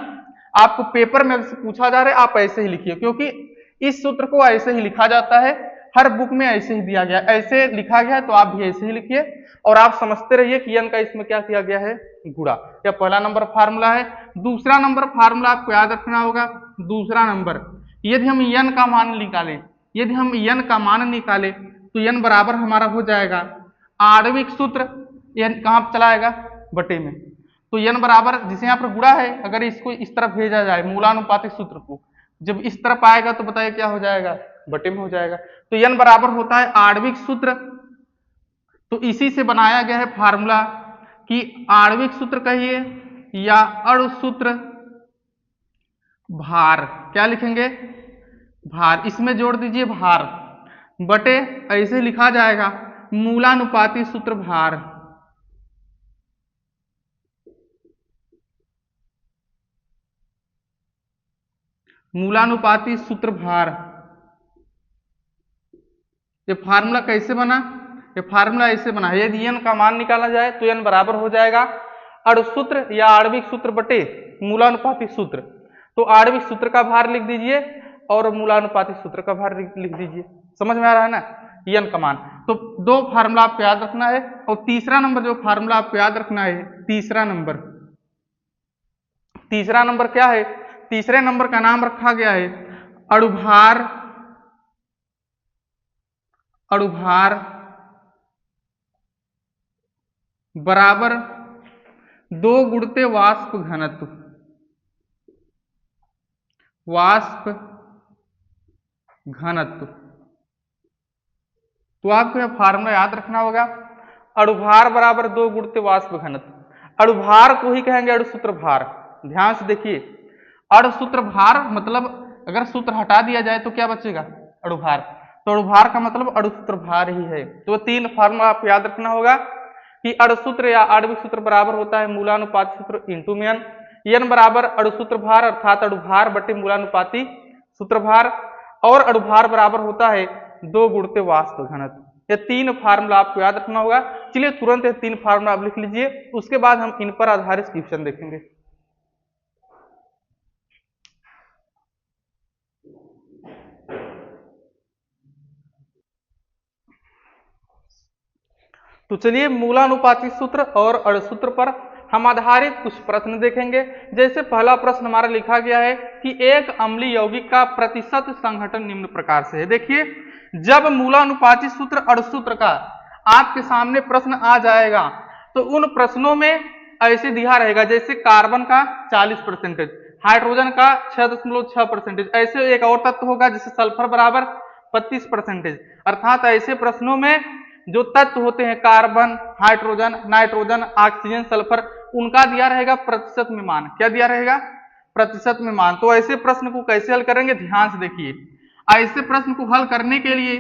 आपको पेपर में से पूछा जा रहा है, आप ऐसे ही लिखिए, क्योंकि इस सूत्र को ऐसे ही लिखा जाता है, हर बुक में ऐसे ही दिया गया, ऐसे लिखा गया है, तो आप भी ऐसे ही लिखिए और आप समझते रहिए कि n का इसमें क्या किया गया है? गुणा। यह पहला नंबर फार्मूला है। दूसरा नंबर फार्मूला आपको याद रखना होगा। दूसरा नंबर, यदि हम n का मान निकालें, तो n बराबर हमारा हो जाएगा आणविक सूत्र, n कहाँ चला आएगा? बटे में। तो n बराबर, जिसे यहाँ पर गुणा है, अगर इसको इस तरफ भेजा जाए मूलानुपाती सूत्र को, जब इस तरफ आएगा तो बताइए क्या हो जाएगा? बटे में हो जाएगा। तो n बराबर होता है आणविक सूत्र। तो इसी से बनाया गया है फार्मूला कि आणविक सूत्र कहिए या अणुसूत्र भार, क्या लिखेंगे? भार। इसमें जोड़ दीजिए भार, बटे ऐसे लिखा जाएगा मूलानुपाती सूत्र भार। मूलानुपाती सूत्र भार। ये फार्मूला कैसे बना? ये फार्मूला ऐसे बना, यदि n का मान निकाला जाए तो n बराबर हो जाएगा अणुसूत्र या आणविक सूत्र बटे मूलानुपाती सूत्र। तो आणविक सूत्र का भार लिख दीजिए और मूलानुपाती सूत्र का भार लिख दीजिए। समझ में आ रहा है ना? n का मान। तो दो फार्मूला आपको याद रखना है। और तीसरा नंबर जो फार्मूला आपको याद रखना है, तीसरा नंबर क्या है? तीसरे नंबर का नाम रखा गया है अणुभार बराबर 2 गुणित वाष्प घनत्व। तो आपको यह फार्मूला याद रखना होगा, अणुभार बराबर 2 गुणित वाष्प घनत्व। अणुभार को ही कहेंगे अणुसूत्र भार। ध्यान से देखिए, अणुसूत्र भार मतलब अगर सूत्र हटा दिया जाए तो क्या बचेगा? अणुभार। तो अणुभार का मतलब अणुसूत्र भार ही है। तो 3 फार्मूला आपको याद रखना होगा कि अणुसूत्र या आणविक सूत्र बराबर होता है मूलानुपाती सूत्र इंटू में n बराबर अणुसूत्र भार अर्थात अणुभार बटे मूलानुपाती सूत्र भार, और अणुभार बराबर होता है 2 गुणित वाष्प घनत्व। ये 3 फार्मूला आपको याद रखना होगा। चलिए तुरंत ये 3 फार्मूला आप लिख लीजिए, उसके बाद हम इन पर आधारित क्वेश्चन देखेंगे। तो चलिए मूलानुपाती सूत्र और अणुसूत्र पर हम आधारित कुछ प्रश्न देखेंगे। जैसे पहला प्रश्न हमारा लिखा गया है कि एक अम्लीय यौगिक का प्रतिशत संघटन निम्न प्रकार से है। देखिए, जब मूलानुपाती सूत्र अणुसूत्र का आपके सामने प्रश्न आ जाएगा तो उन प्रश्नों में ऐसे दिया रहेगा, जैसे कार्बन का 40%, हाइड्रोजन का 6.6%, ऐसे एक और तत्व होगा जैसे सल्फर बराबर 32%। अर्थात ऐसे प्रश्नों में जो तत्व होते हैं carbon, hydrogen, nitrogen, oxygen, sulphur, उनका दिया रहेगा प्रतिशत में मान। क्या दिया रहेगा? प्रतिशत में मान। तो ऐसे प्रश्न को कैसे हल करेंगे? ध्यान से देखिए। ऐसे प्रश्न को हल करने के लिए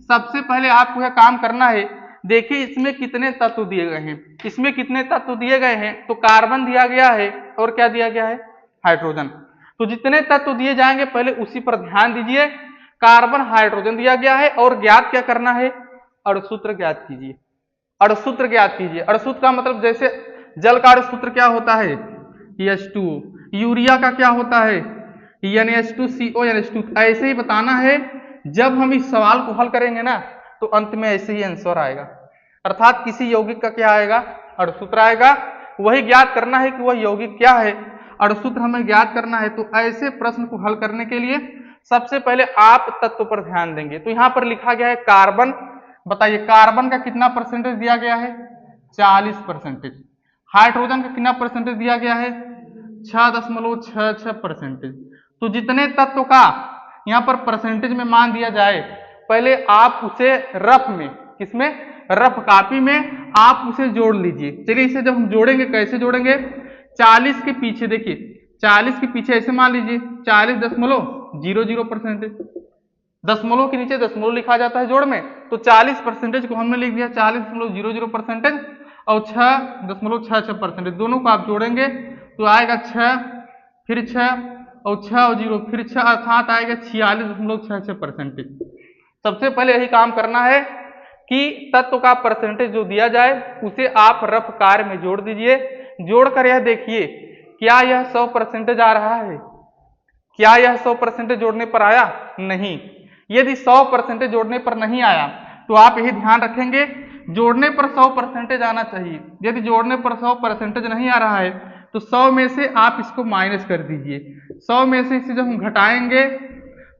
सबसे पहले आपको यह काम करना है, देखिए इसमें कितने तत्व दिए गए हैं। इसमें कितने तत्व दिए गए हैं? तो कार्बन दिया गया है और क्या दिया गया है? हाइड्रोजन। तो जितने तत्व दिए जाएंगे पहले उसी पर ध्यान दीजिए। कार्बन हाइड्रोजन दिया गया है और ज्ञात क्या करना है, अणुसूत्र ज्ञात कीजिए। अणुसूत्र ज्ञात कीजिए। अणुसूत्र का मतलब जैसे जल का अणुसूत्र क्या होता है, H2, यूरिया का क्या होता है, NH2CO NH2। ऐसे ही बताना है। जब हम इस सवाल को हल करेंगे ना तो अंत में ऐसे ही आंसर आएगा, अर्थात किसी यौगिक का क्या आएगा, अणुसूत्र आएगा। वही ज्ञात करना है कि वह यौगिक क्या है, अणुसूत्र हमें ज्ञात करना है। तो ऐसे प्रश्न को हल करने के लिए सबसे पहले आप तत्व पर ध्यान देंगे। तो यहां पर लिखा गया है कार्बन। बताइए कार्बन का कितना परसेंटेज दिया गया है, 40%। हाइड्रोजन का कितना परसेंटेज दिया गया है, 6.66%। तो जितने तत्व का यहाँ पर परसेंटेज में मान दिया जाए, पहले आप उसे रफ में, किसमें, रफ कॉपी में आप उसे जोड़ लीजिए। चलिए इसे जब हम जोड़ेंगे, कैसे जोड़ेंगे, 40 के पीछे देखिए, 40 के पीछे ऐसे मान लीजिए 40.00%। दशमलव के नीचे दशमलव लिखा जाता है जोड़ में, तो 40% को हमने लिख दिया 40.00% और 6.66%। दोनों को आप जोड़ेंगे तो आएगा 6, फिर 6 और 6 और 0 फिर 6, अर्थात आएगा 46.66%। सबसे पहले यही काम करना है कि तत्व का परसेंटेज जो दिया जाए उसे आप रफ कार्य में जोड़ दीजिए। जोड़कर यह देखिए क्या यह 100% आ रहा है, क्या यह 100% जोड़ने पर आया, नहीं। यदि 100% जोड़ने पर नहीं आया तो आप यही ध्यान रखेंगे जोड़ने पर 100% आना चाहिए। यदि जोड़ने पर 100% नहीं आ रहा है तो 100 में से आप इसको माइनस कर दीजिए। 100 में से इसे जब हम घटाएंगे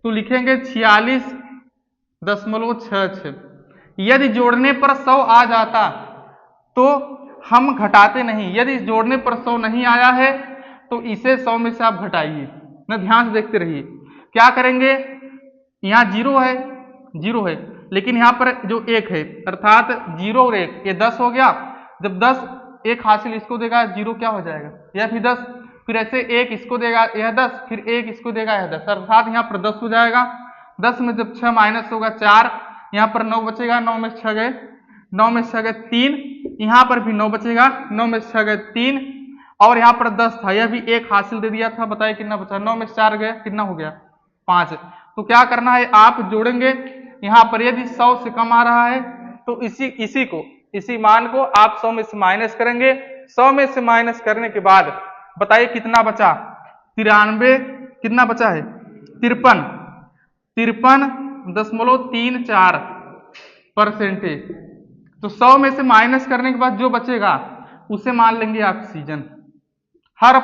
तो लिखेंगे 46.66। यदि जोड़ने पर 100 आ जाता तो हम घटाते नहीं। यदि जोड़ने पर 100 नहीं आया है तो इसे 100 में से आप घटाइए ना, ध्यान से देखते रहिए। क्या करेंगे, यहाँ 0 है, 0 है, लेकिन यहाँ पर जो 1 है अर्थात 0 और 1 ये 10 हो गया। जब 10 1 हासिल इसको देगा 0 क्या हो जाएगा, यह भी 10, फिर ऐसे 1 इसको देगा यह 10, फिर 1 इसको देगा यह 10, अर्थात यहाँ पर 10 हो जाएगा। 10 में जब 6 माइनस होगा 4, यहाँ पर 9 बचेगा, 9 में 6 गए, 9 में 6 गए 3, यहाँ पर भी 9 बचेगा, 9 में 6 गए 3, और यहाँ पर 10 था, यह भी 1 हासिल दे दिया था। बताइए कितना बचा, 9 में 4 गए, कितना हो गया, 5। तो क्या करना है, आप जोड़ेंगे यहाँ पर। यदि 100 से कम आ रहा है तो इसी मान को आप 100 में से माइनस करेंगे। 100 में से माइनस करने के बाद बताइए कितना बचा, 93, कितना बचा है, 53.34%। तो 100 में से माइनस करने के बाद जो बचेगा उसे मान लेंगे ऑक्सीजन। हर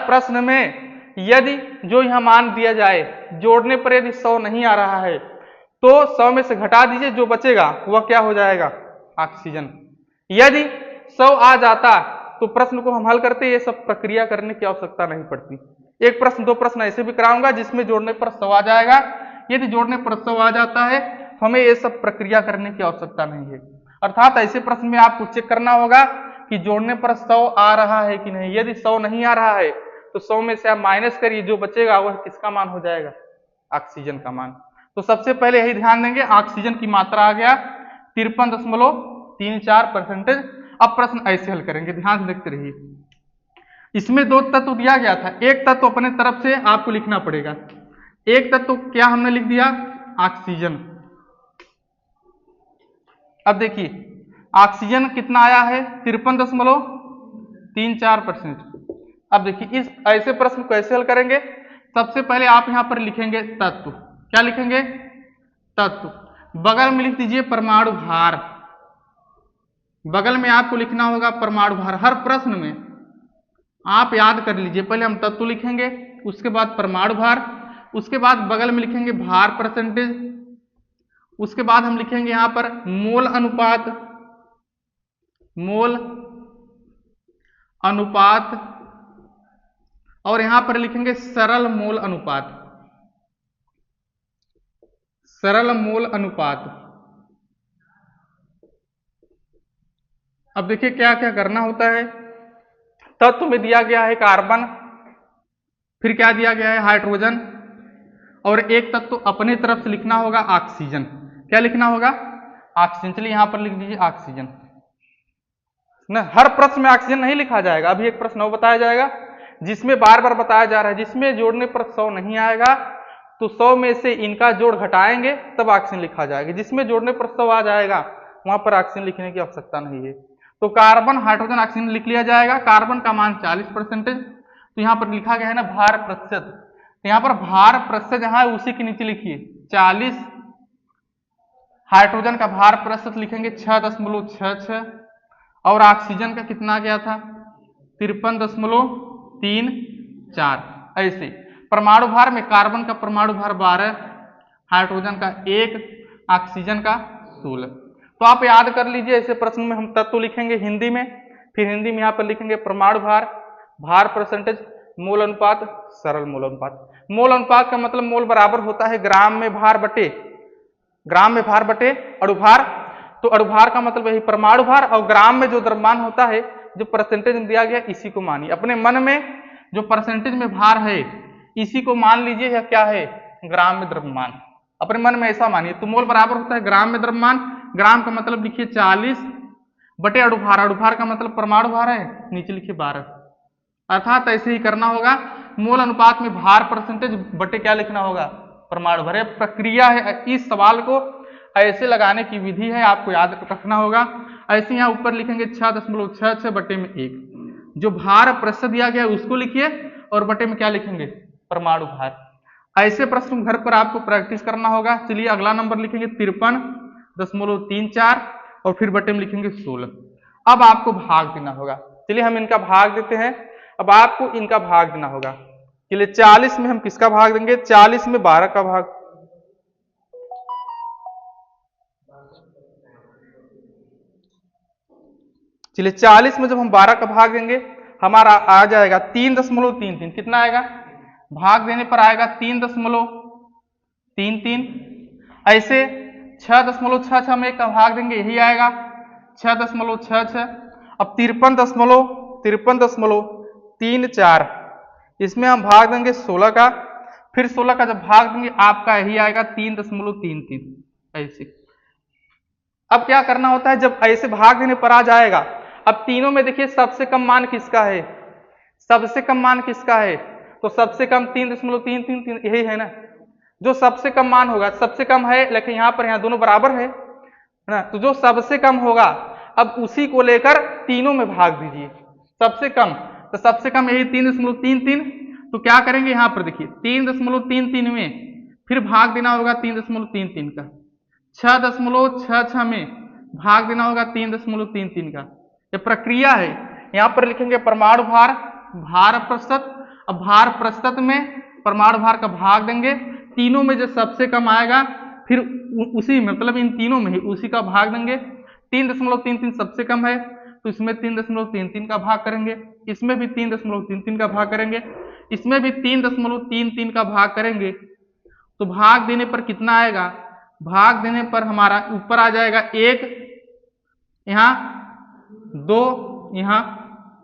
प्रश्न में यदि जो यहां मान दिया जाए जोड़ने पर यदि 100 नहीं आ रहा है तो 100 में से घटा दीजिए, जो बचेगा वह क्या हो जाएगा, ऑक्सीजन। यदि 100 आ जाता तो प्रश्न को हम हल करते, ये सब प्रक्रिया करने की आवश्यकता नहीं पड़ती। एक प्रश्न 2 प्रश्न ऐसे भी कराऊंगा जिसमें जोड़ने पर 100 आ जाएगा। यदि जोड़ने पर 100 आ जाता है हमें ये सब प्रक्रिया करने की आवश्यकता नहीं है। अर्थात ऐसे प्रश्न में आपको चेक करना होगा कि जोड़ने पर 100 आ रहा है कि नहीं। यदि 100 नहीं आ रहा है तो 100 में से आप माइनस करिए, जो बचेगा वह किसका मान हो जाएगा, ऑक्सीजन का मान। तो सबसे पहले यही ध्यान देंगे, ऑक्सीजन की मात्रा आ गया 53.34%। अब प्रश्न ऐसे हल करेंगे, ध्यान से देखते रहिए। इसमें 2 तत्व दिया गया था, एक तत्व अपने तरफ से आपको लिखना पड़ेगा। एक तत्व क्या हमने लिख दिया, ऑक्सीजन। अब देखिए ऑक्सीजन कितना आया है, 53.34%। अब देखिए इस ऐसे प्रश्न को कैसे हल करेंगे, सबसे पहले आप यहां पर लिखेंगे तत्व। क्या लिखेंगे, तत्व। बगल में लिख दीजिए परमाणु भार। बगल में आपको लिखना होगा परमाणु भार। हर प्रश्न में आप याद कर लीजिए, पहले हम तत्व लिखेंगे, उसके बाद परमाणु भार, उसके बाद बगल में लिखेंगे भार परसेंटेज, उसके बाद हम लिखेंगे यहां पर मोल अनुपात, और यहां पर लिखेंगे सरल मोल अनुपात। अब देखिए क्या क्या करना होता है। तत्व में दिया गया है कार्बन, फिर क्या दिया गया है, हाइड्रोजन, और एक तत्व अपने तरफ से लिखना होगा ऑक्सीजन। क्या लिखना होगा, ऑक्सीजन। चलिए यहां पर लिख दीजिए ऑक्सीजन ना। हर प्रश्न में ऑक्सीजन नहीं लिखा जाएगा, अभी एक प्रश्न और बताया जाएगा जिसमें बार बार बताया जा रहा है, जिसमें जोड़ने पर 100 नहीं आएगा तो 100 में से इनका जोड़ घटाएंगे तब ऑक्सीजन लिखा जाएगा। जिसमें जोड़ने पर 100 आ जाएगा वहां पर ऑक्सीजन लिखने की आवश्यकता नहीं है। तो कार्बन, हाइड्रोजन, ऑक्सीजन लिख लिया जाएगा। कार्बन का मान 40%, तो यहाँ पर लिखा गया है ना भार प्रतिशत, तो यहाँ पर भार प्रतिशत जहां है उसी के नीचे लिखिए 40। हाइड्रोजन का भार प्रतिशत लिखेंगे 6.66 और ऑक्सीजन का कितना गया था 53.34। ऐसे परमाणु भार में कार्बन का परमाणु भार 12, हाइड्रोजन का 1, ऑक्सीजन का 16। तो आप याद कर लीजिए, ऐसे प्रश्न में हम तत्व लिखेंगे हिंदी में, फिर हिंदी में यहाँ पर लिखेंगे परमाणु भार, भार परसेंटेज, मोल अनुपात, सरल मोल अनुपात। मोल अनुपात का मतलब मोल बराबर होता है ग्राम में भार बटे अणुभार। तो अणुभार का मतलब यही परमाणु भार, और ग्राम में जो द्रव्यमान होता है जो परसेंटेज में दिया गया इसी को मानिए। अपने मन में जो परसेंटेज में भार है इसी को मान लीजिए, या क्या है ग्राम में द्रव्यमान, अपने मन में ऐसा मानिए। तो मोल बराबर होता है ग्राम में द्रव्यमान, ग्राम का मतलब लिखिए 40 बटे अणुभार, अणुभार का मतलब परमाणु भार है, नीचे लिखिए 12। अर्थात ऐसे ही करना होगा, मोल अनुपात में भार परसेंटेज बटे क्या लिखना होगा परमाणु भार। प्रक्रिया है, इस सवाल को ऐसे लगाने की विधि है, आपको याद रखना होगा। ऐसे यहाँ ऊपर लिखेंगे 6.66 बटे में 1, जो भार प्रतिशत दिया गया उसको लिखिए और बटे में क्या लिखेंगे परमाणु भार। ऐसे प्रश्न घर पर आपको प्रैक्टिस करना होगा। चलिए अगला नंबर लिखेंगे 53.34 और फिर बटे में लिखेंगे 16। अब आपको भाग देना होगा। चलिए हम इनका भाग देते हैं। अब आपको इनका भाग देना होगा। चलिए 40 में हम किसका भाग देंगे, 40 में 12 का भाग, चलिए 40 में जब हम 12 का भाग देंगे हमारा आ जाएगा 3.33। कितना आएगा, भाग देने पर आएगा 3.33। ऐसे 6.66 में का भाग देंगे यही आएगा 6.66। अब 53.34 इसमें हम भाग देंगे 16 का, फिर 16 का जब भाग देंगे आपका यही आएगा 3.33। ऐसे अब क्या करना होता है, जब ऐसे भाग देने पर आ जाएगा, अब तीनों में देखिए सबसे कम मान किसका है, सबसे कम मान किसका है, तो सबसे कम 3.33 यही है ना, जो सबसे कम मान होगा, सबसे कम है लेकिन यहाँ दोनों बराबर है ना, तो जो सबसे कम होगा अब उसी को लेकर तीनों में भाग दीजिए। सबसे कम, तो सबसे कम यही 3.33, तो क्या करेंगे यहाँ पर देखिए 3.33 में फिर भाग देना होगा 3.33 का, 6.66 में भाग देना होगा 3.33 का। ये प्रक्रिया है। यहाँ पर लिखेंगे परमाणु भार, भार प्रतिशत। अब भार प्रतिशत में परमाणु भार का भाग देंगे, तीनों में जो सबसे कम आएगा फिर उसी मतलब इन तीनों में ही उसी का भाग देंगे। 3.33 सबसे कम है तो इसमें 3.33 का भाग करेंगे, इसमें भी 3.33 का भाग करेंगे, इसमें भी 3.33 का भाग करेंगे। तो भाग देने पर कितना आएगा, भाग देने पर हमारा ऊपर आ जाएगा 1, यहाँ 2, यहाँ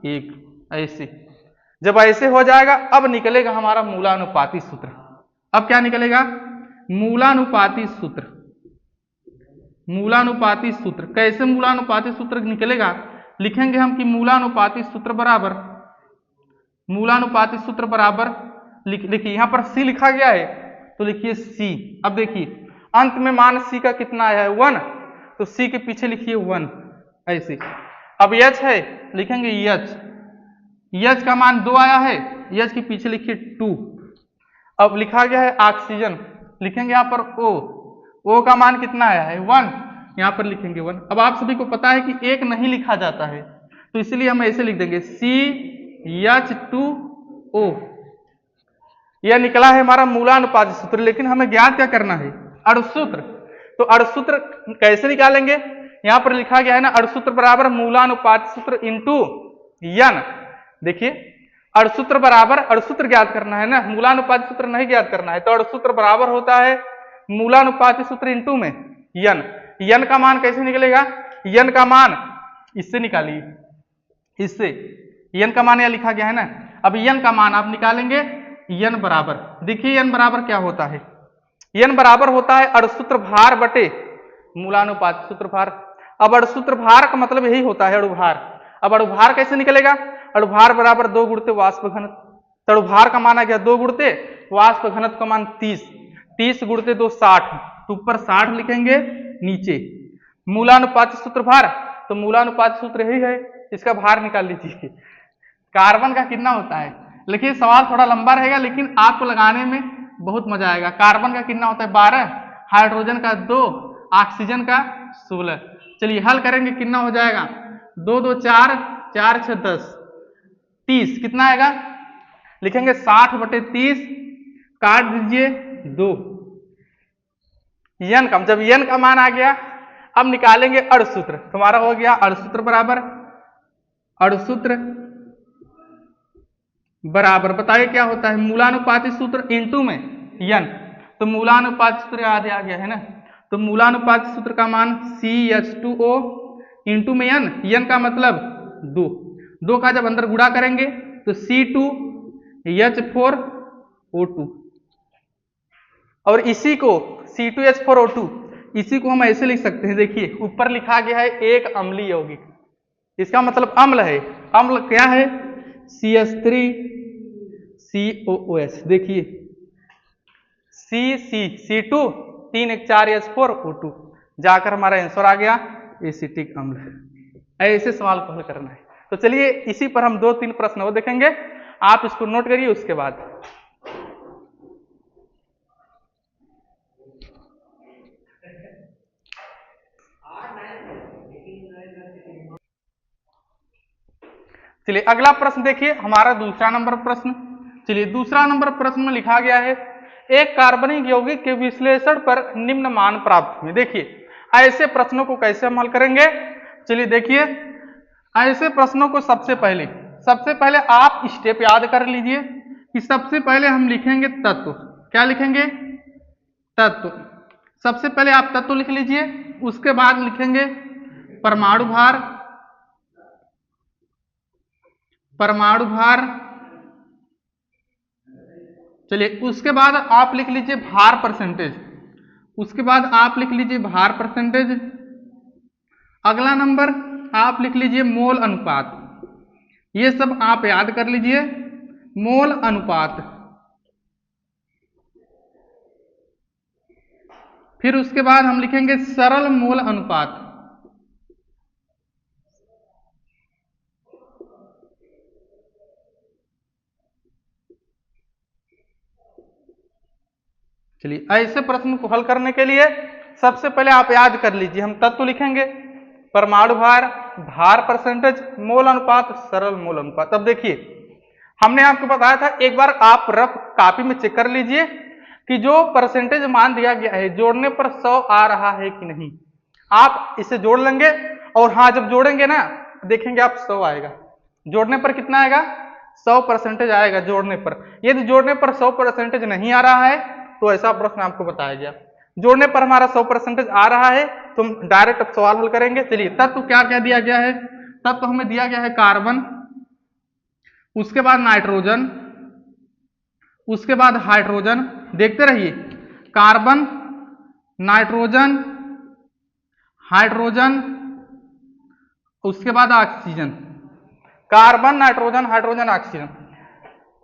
1। ऐसे जब ऐसे हो जाएगा अब निकलेगा हमारा मूलानुपाती सूत्र। अब क्या निकलेगा, मूलानुपाती सूत्र। मूलानुपाती सूत्र कैसे मूलानुपाती सूत्र निकलेगा, लिखेंगे हम कि मूलानुपाती सूत्र बराबर लिखिए, यहाँ पर C लिखा गया है तो लिखिए C। अब देखिए अंत में मान C का कितना आया है 1, तो C के पीछे लिखिए 1 ऐसे। अब H है, लिखेंगे H का मान 2 आया है, H के पीछे लिखिए 2। अब लिखा गया है ऑक्सीजन, लिखेंगे यहाँ पर O का मान कितना आया है 1, यहाँ पर लिखेंगे 1। अब आप सभी को पता है कि 1 नहीं लिखा जाता है तो इसलिए हम ऐसे लिख देंगे CH2O। यह निकला है हमारा मूलानुपाती सूत्र। लेकिन हमें ज्ञात क्या करना है, अणुसूत्र। तो अणुसूत्र कैसे निकालेंगे, यहाँ पर लिखा गया है ना अणुसूत्र बराबर मूलानुपाती सूत्र इंटू n। देखिए अणुसूत्र बराबर, अणुसूत्र ज्ञात करना है ना, मूलानुपाती सूत्र नहीं ज्ञात करना है, तो अणुसूत्र बराबर होता है मूलानुपाती सूत्र इंटू में n का मान कैसे निकलेगा, n का मान इससे निकालिए, इससे n का मान यह लिखा गया है ना। अब n का मान आप निकालेंगे, n बराबर, देखिए n बराबर क्या होता है, n बराबर होता है अणुसूत्र भार बटे मूलानुपाती सूत्र भार। अब अणुसूत्र भार का मतलब यही होता है अणुभार। अब अणुभार कैसे निकलेगा, अणुभार बराबर 2 गुणित वाष्प घनत्व। तो अणुभार का मान आ गया 2 गुणित वाष्प घनत्व का मान 30। 30 गुणते 2 60, तो ऊपर 60 लिखेंगे नीचे। मूलानुपाती सूत्र भार, तो मूलानुपाती सूत्र यही है, इसका भार निकाल लीजिए। कार्बन का कितना होता है, देखिए सवाल थोड़ा लंबा रहेगा लेकिन आपको लगाने में बहुत मजा आएगा। कार्बन का कितना होता है 12, हाइड्रोजन का 2, ऑक्सीजन का 16। चलिए हल करेंगे, कितना हो जाएगा 2 2 4, 4 6 10, 30 कितना आएगा, लिखेंगे 60/30, काट दीजिए 2। यन का जब यन का मान आ गया, अब निकालेंगे अर्धसूत्र। तुम्हारा हो गया अर्धसूत्र बराबर, अर्धसूत्र बराबर बताइए क्या होता है, मूलानुपाती सूत्र इनटू में यन, तो मूलानुपाती सूत्र याद आ गया है ना, तो मूलानुपाती सूत्र का मान CH2O इंटू में यन, यन का मतलब 2, 2 का जब अंदर गुणा करेंगे तो C2H4O2, और इसी को C2H4O2 इसी को हम ऐसे लिख सकते हैं, देखिए ऊपर लिखा गया है एक अम्लीय यौगिक, इसका मतलब अम्ल है। अम्ल क्या है CH3COOH, देखिए C2 3 1 4 H4O2, जाकर हमारा आंसर आ गया एसिटिक अम्ल है। ऐसे सवाल को हल करना है। तो चलिए इसी पर हम 2-3 प्रश्न और देखेंगे, आप इसको नोट करिए। उसके बाद चलिए अगला प्रश्न देखिए, हमारा दूसरा नंबर प्रश्न। चलिए दूसरा नंबर प्रश्न में लिखा गया है, एक कार्बनिक यौगिक के विश्लेषण पर निम्न मान प्राप्त हुए। देखिए ऐसे प्रश्नों को कैसे हम हल करेंगे, चलिए देखिए ऐसे प्रश्नों को सबसे पहले आप स्टेप याद कर लीजिए कि सबसे पहले हम लिखेंगे तत्व। क्या लिखेंगे, तत्व। सबसे पहले आप तत्व लिख लीजिए, उसके बाद लिखेंगे परमाणु भार, परमाणु भार। चलिए उसके बाद आप लिख लीजिए भार परसेंटेज, उसके बाद आप लिख लीजिए भार परसेंटेज। अगला नंबर आप लिख लीजिए मोल अनुपात, ये सब आप याद कर लीजिए, मोल अनुपात। फिर उसके बाद हम लिखेंगे सरल मोल अनुपात। चलिए ऐसे प्रश्न को हल करने के लिए सबसे पहले आप याद कर लीजिए, हम तत्व लिखेंगे, परमाणु भार, भार परसेंटेज, मोल अनुपात, सरल मोल अनुपात। अब देखिए हमने आपको बताया था, एक बार आप रफ कॉपी में चेक कर लीजिए कि जो परसेंटेज मान दिया गया है जोड़ने पर 100 आ रहा है कि नहीं। आप इसे जोड़ लेंगे और हाँ जब जोड़ेंगे ना देखेंगे आप 100 आएगा, जोड़ने पर कितना आएगा 100% आएगा जोड़ने पर। यदि जोड़ने पर 100% नहीं आ रहा है तो ऐसा प्रश्न आपको बताया गया। जोड़ने पर हमारा 100% आ रहा है तो हम डायरेक्ट अब सवाल हल करेंगे। चलिए तत्व क्या क्या दिया गया है, तत्व हमें दिया गया है कार्बन, उसके बाद नाइट्रोजन, उसके बाद हाइड्रोजन। देखते रहिए कार्बन, नाइट्रोजन, हाइड्रोजन, उसके बाद oxygen, carbon nitrogen hydrogen oxygen.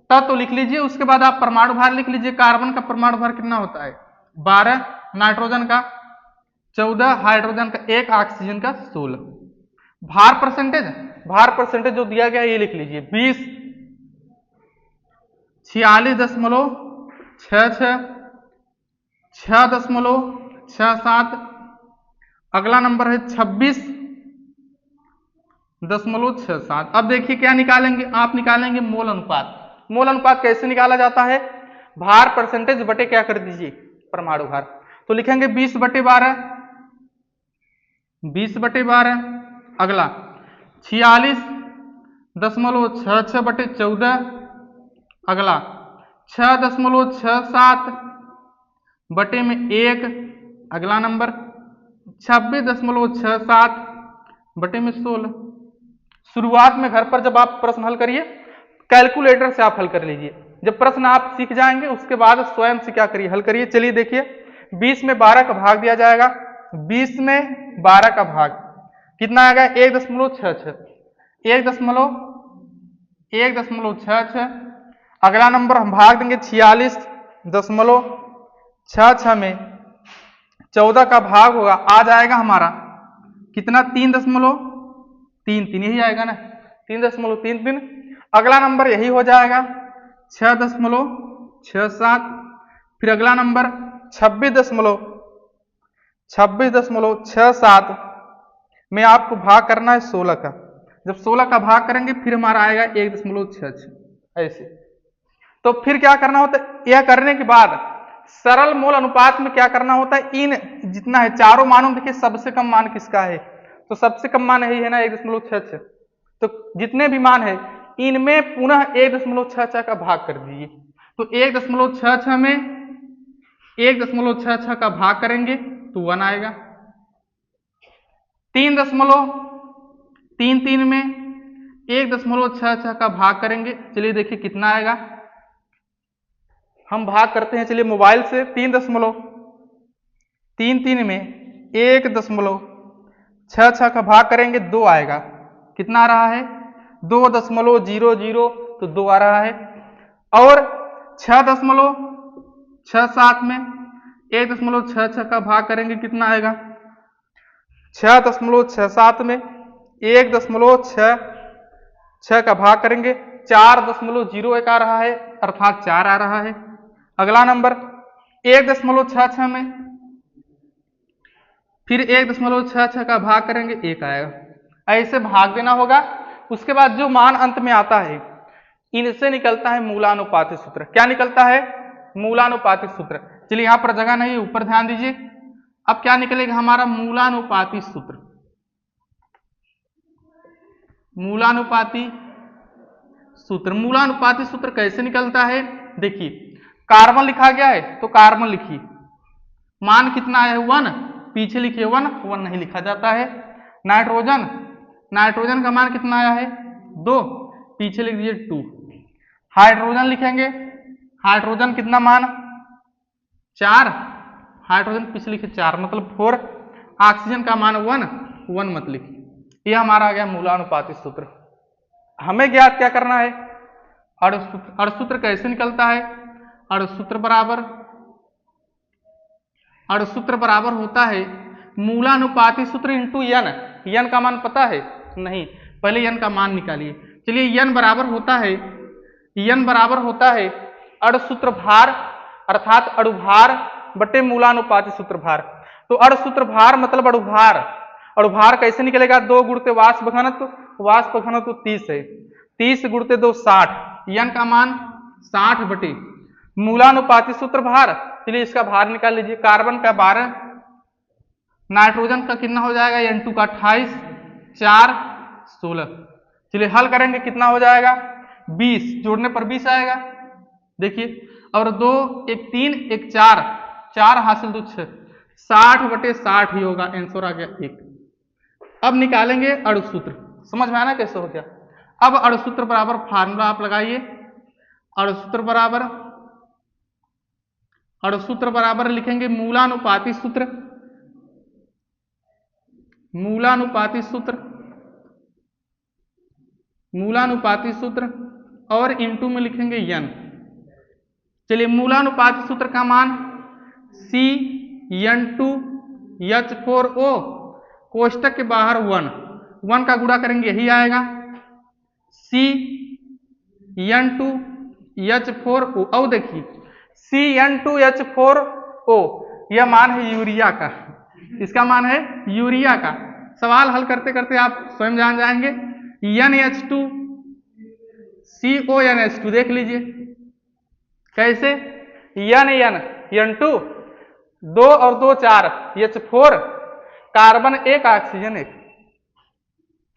तत्व लिख लीजिए, उसके बाद आप परमाणु भार लिख लीजिए। कार्बन का परमाणु भार कितना होता है 12, नाइट्रोजन का 14, हाइड्रोजन का 1, ऑक्सीजन का 16। भार परसेंटेज, भार परसेंटेज जो दिया गया है ये लिख लीजिए 20, 46.66, 6.67। अगला नंबर है 26.67। अब देखिए क्या निकालेंगे, आप निकालेंगे मोल अनुपात। मोल अनुपात कैसे निकाला जाता है, भार परसेंटेज बटे क्या कर दीजिए परमाणु भार, तो लिखेंगे 20/12, 20/12। अगला 46.66/14, अगला 6.67/1, अगला नंबर 26.67/16। शुरुआत में घर पर जब आप प्रश्न हल करिए कैलकुलेटर से आप हल कर लीजिए, जब प्रश्न आप सीख जाएंगे उसके बाद स्वयं से क्या करिए हल करिए। चलिए देखिए 20 में 12 का भाग दिया जाएगा, 20 में 12 का भाग कितना आएगा 1.66, 1.66। अगला नंबर हम भाग देंगे 46.66 छह छह में 14 का भाग होगा, आ जाएगा हमारा कितना, 3.33, यही आएगा ना, 3.33। अगला नंबर यही हो जाएगा 6.67। फिर अगला नंबर 26.67 में आपको भाग करना है 16 का। जब 16 का भाग करेंगे फिर हमारा आएगा 1.66 ऐसे। तो फिर क्या करना होता है, यह करने के बाद सरल मोल अनुपात में क्या करना होता है, इन जितना है चारों मानों, देखिए सबसे कम मान किसका है, तो सबसे कम मान यही है ना 1.66। तो जितने भी मान है इनमें पुनः 1.66 का भाग कर दीजिए। तो 1.66 में 1.66 का भाग करेंगे तो 1 आएगा। 3.33 में 1.66 का भाग करेंगे, चलिए देखिए कितना आएगा। हम भाग करते हैं चलिए मोबाइल से। 3.33 में 1.66 का भाग करेंगे 2 आएगा। कितना आ रहा है, 2.00, तो 2 आ रहा है। और 6.67 में 1.66 का भाग करेंगे, कितना आएगा, 6.67 में 1.66 का भाग करेंगे 4.01 आ रहा है, अर्थात 4 आ रहा है। अगला नंबर 1.66 में फिर 1.66 का भाग करेंगे 1 आएगा। ऐसे भाग देना होगा। उसके बाद जो मान अंत में आता है इनसे निकलता है मूलानुपाती सूत्र। क्या निकलता है, मूलानुपाती सूत्र। चलिए यहां पर जगह नहीं, ऊपर ध्यान दीजिए। अब क्या निकलेगा हमारा मूलानुपाती सूत्र। मूलानुपाती सूत्र, मूलानुपाती सूत्र कैसे निकलता है, देखिए कार्बन लिखा गया है तो कार्बन लिखिए, मान कितना है 1, पीछे लिखिए 1 नहीं लिखा जाता है। नाइट्रोजन, नाइट्रोजन का मान कितना आया है 2, पीछे लिख दीजिए 2। हाइड्रोजन लिखेंगे, हाइड्रोजन कितना मान 4, हाइड्रोजन पीछे लिखिए 4 मतलब 4। ऑक्सीजन का मान 1 मत लिखिए। यह हमारा आ गया मूलानुपाती सूत्र। हमें ज्ञात क्या करना है, अणुसूत्र कैसे निकलता है। अणुसूत्र बराबर होता है मूलानुपाती सूत्र इंटू एन। एन का मान पता है नहीं, पहले एन का मान निकालिए। चलिए एन बराबर होता है अणुसूत्र भार अर्थात अणुभार बटे मूलानुपाती सूत्र भार। तो अणुसूत्र भार मतलब अणुभार, अणुभार कैसे निकलेगा, 2 गुणते वाष्प घनत्व 30 है, 30 गुणते 2 60, एन का मान 60 बटे मूलानुपाती सूत्र भार। चलिए इसका भार निकाल लीजिए। कार्बन का 12, नाइट्रोजन का कितना हो जाएगा, N2 का 28, 4 16। चलिए हल करेंगे कितना हो जाएगा 20, जोड़ने पर 20 आएगा देखिए। और 2 1 3 1 4, 4 हासिल 2 6, 60 बटे 60 ही होगा, आंसर आ गया 1। अब निकालेंगे अणुसूत्र, समझ में आना कैसे हो गया। अब अणुसूत्र बराबर फार्मूला आप लगाइए। अणुसूत्र बराबर लिखेंगे मूलानुपाती सूत्र, मूलानुपाती सूत्र और इंटू में लिखेंगे n। चलिए मूलानुपाती सूत्र का मान CN2H4O, कोष्टक के बाहर 1 का गुणा करेंगे यही आएगा CN2H4O। अब देखिए CN2H4O यह मान है यूरिया का, इसका मान है यूरिया का। सवाल हल करते करते आप स्वयं जान जाएंगे। NH2CONH2 देख लीजिए कैसे, N2 2 और 2 4, H4 कार्बन 1 ऑक्सीजन 1।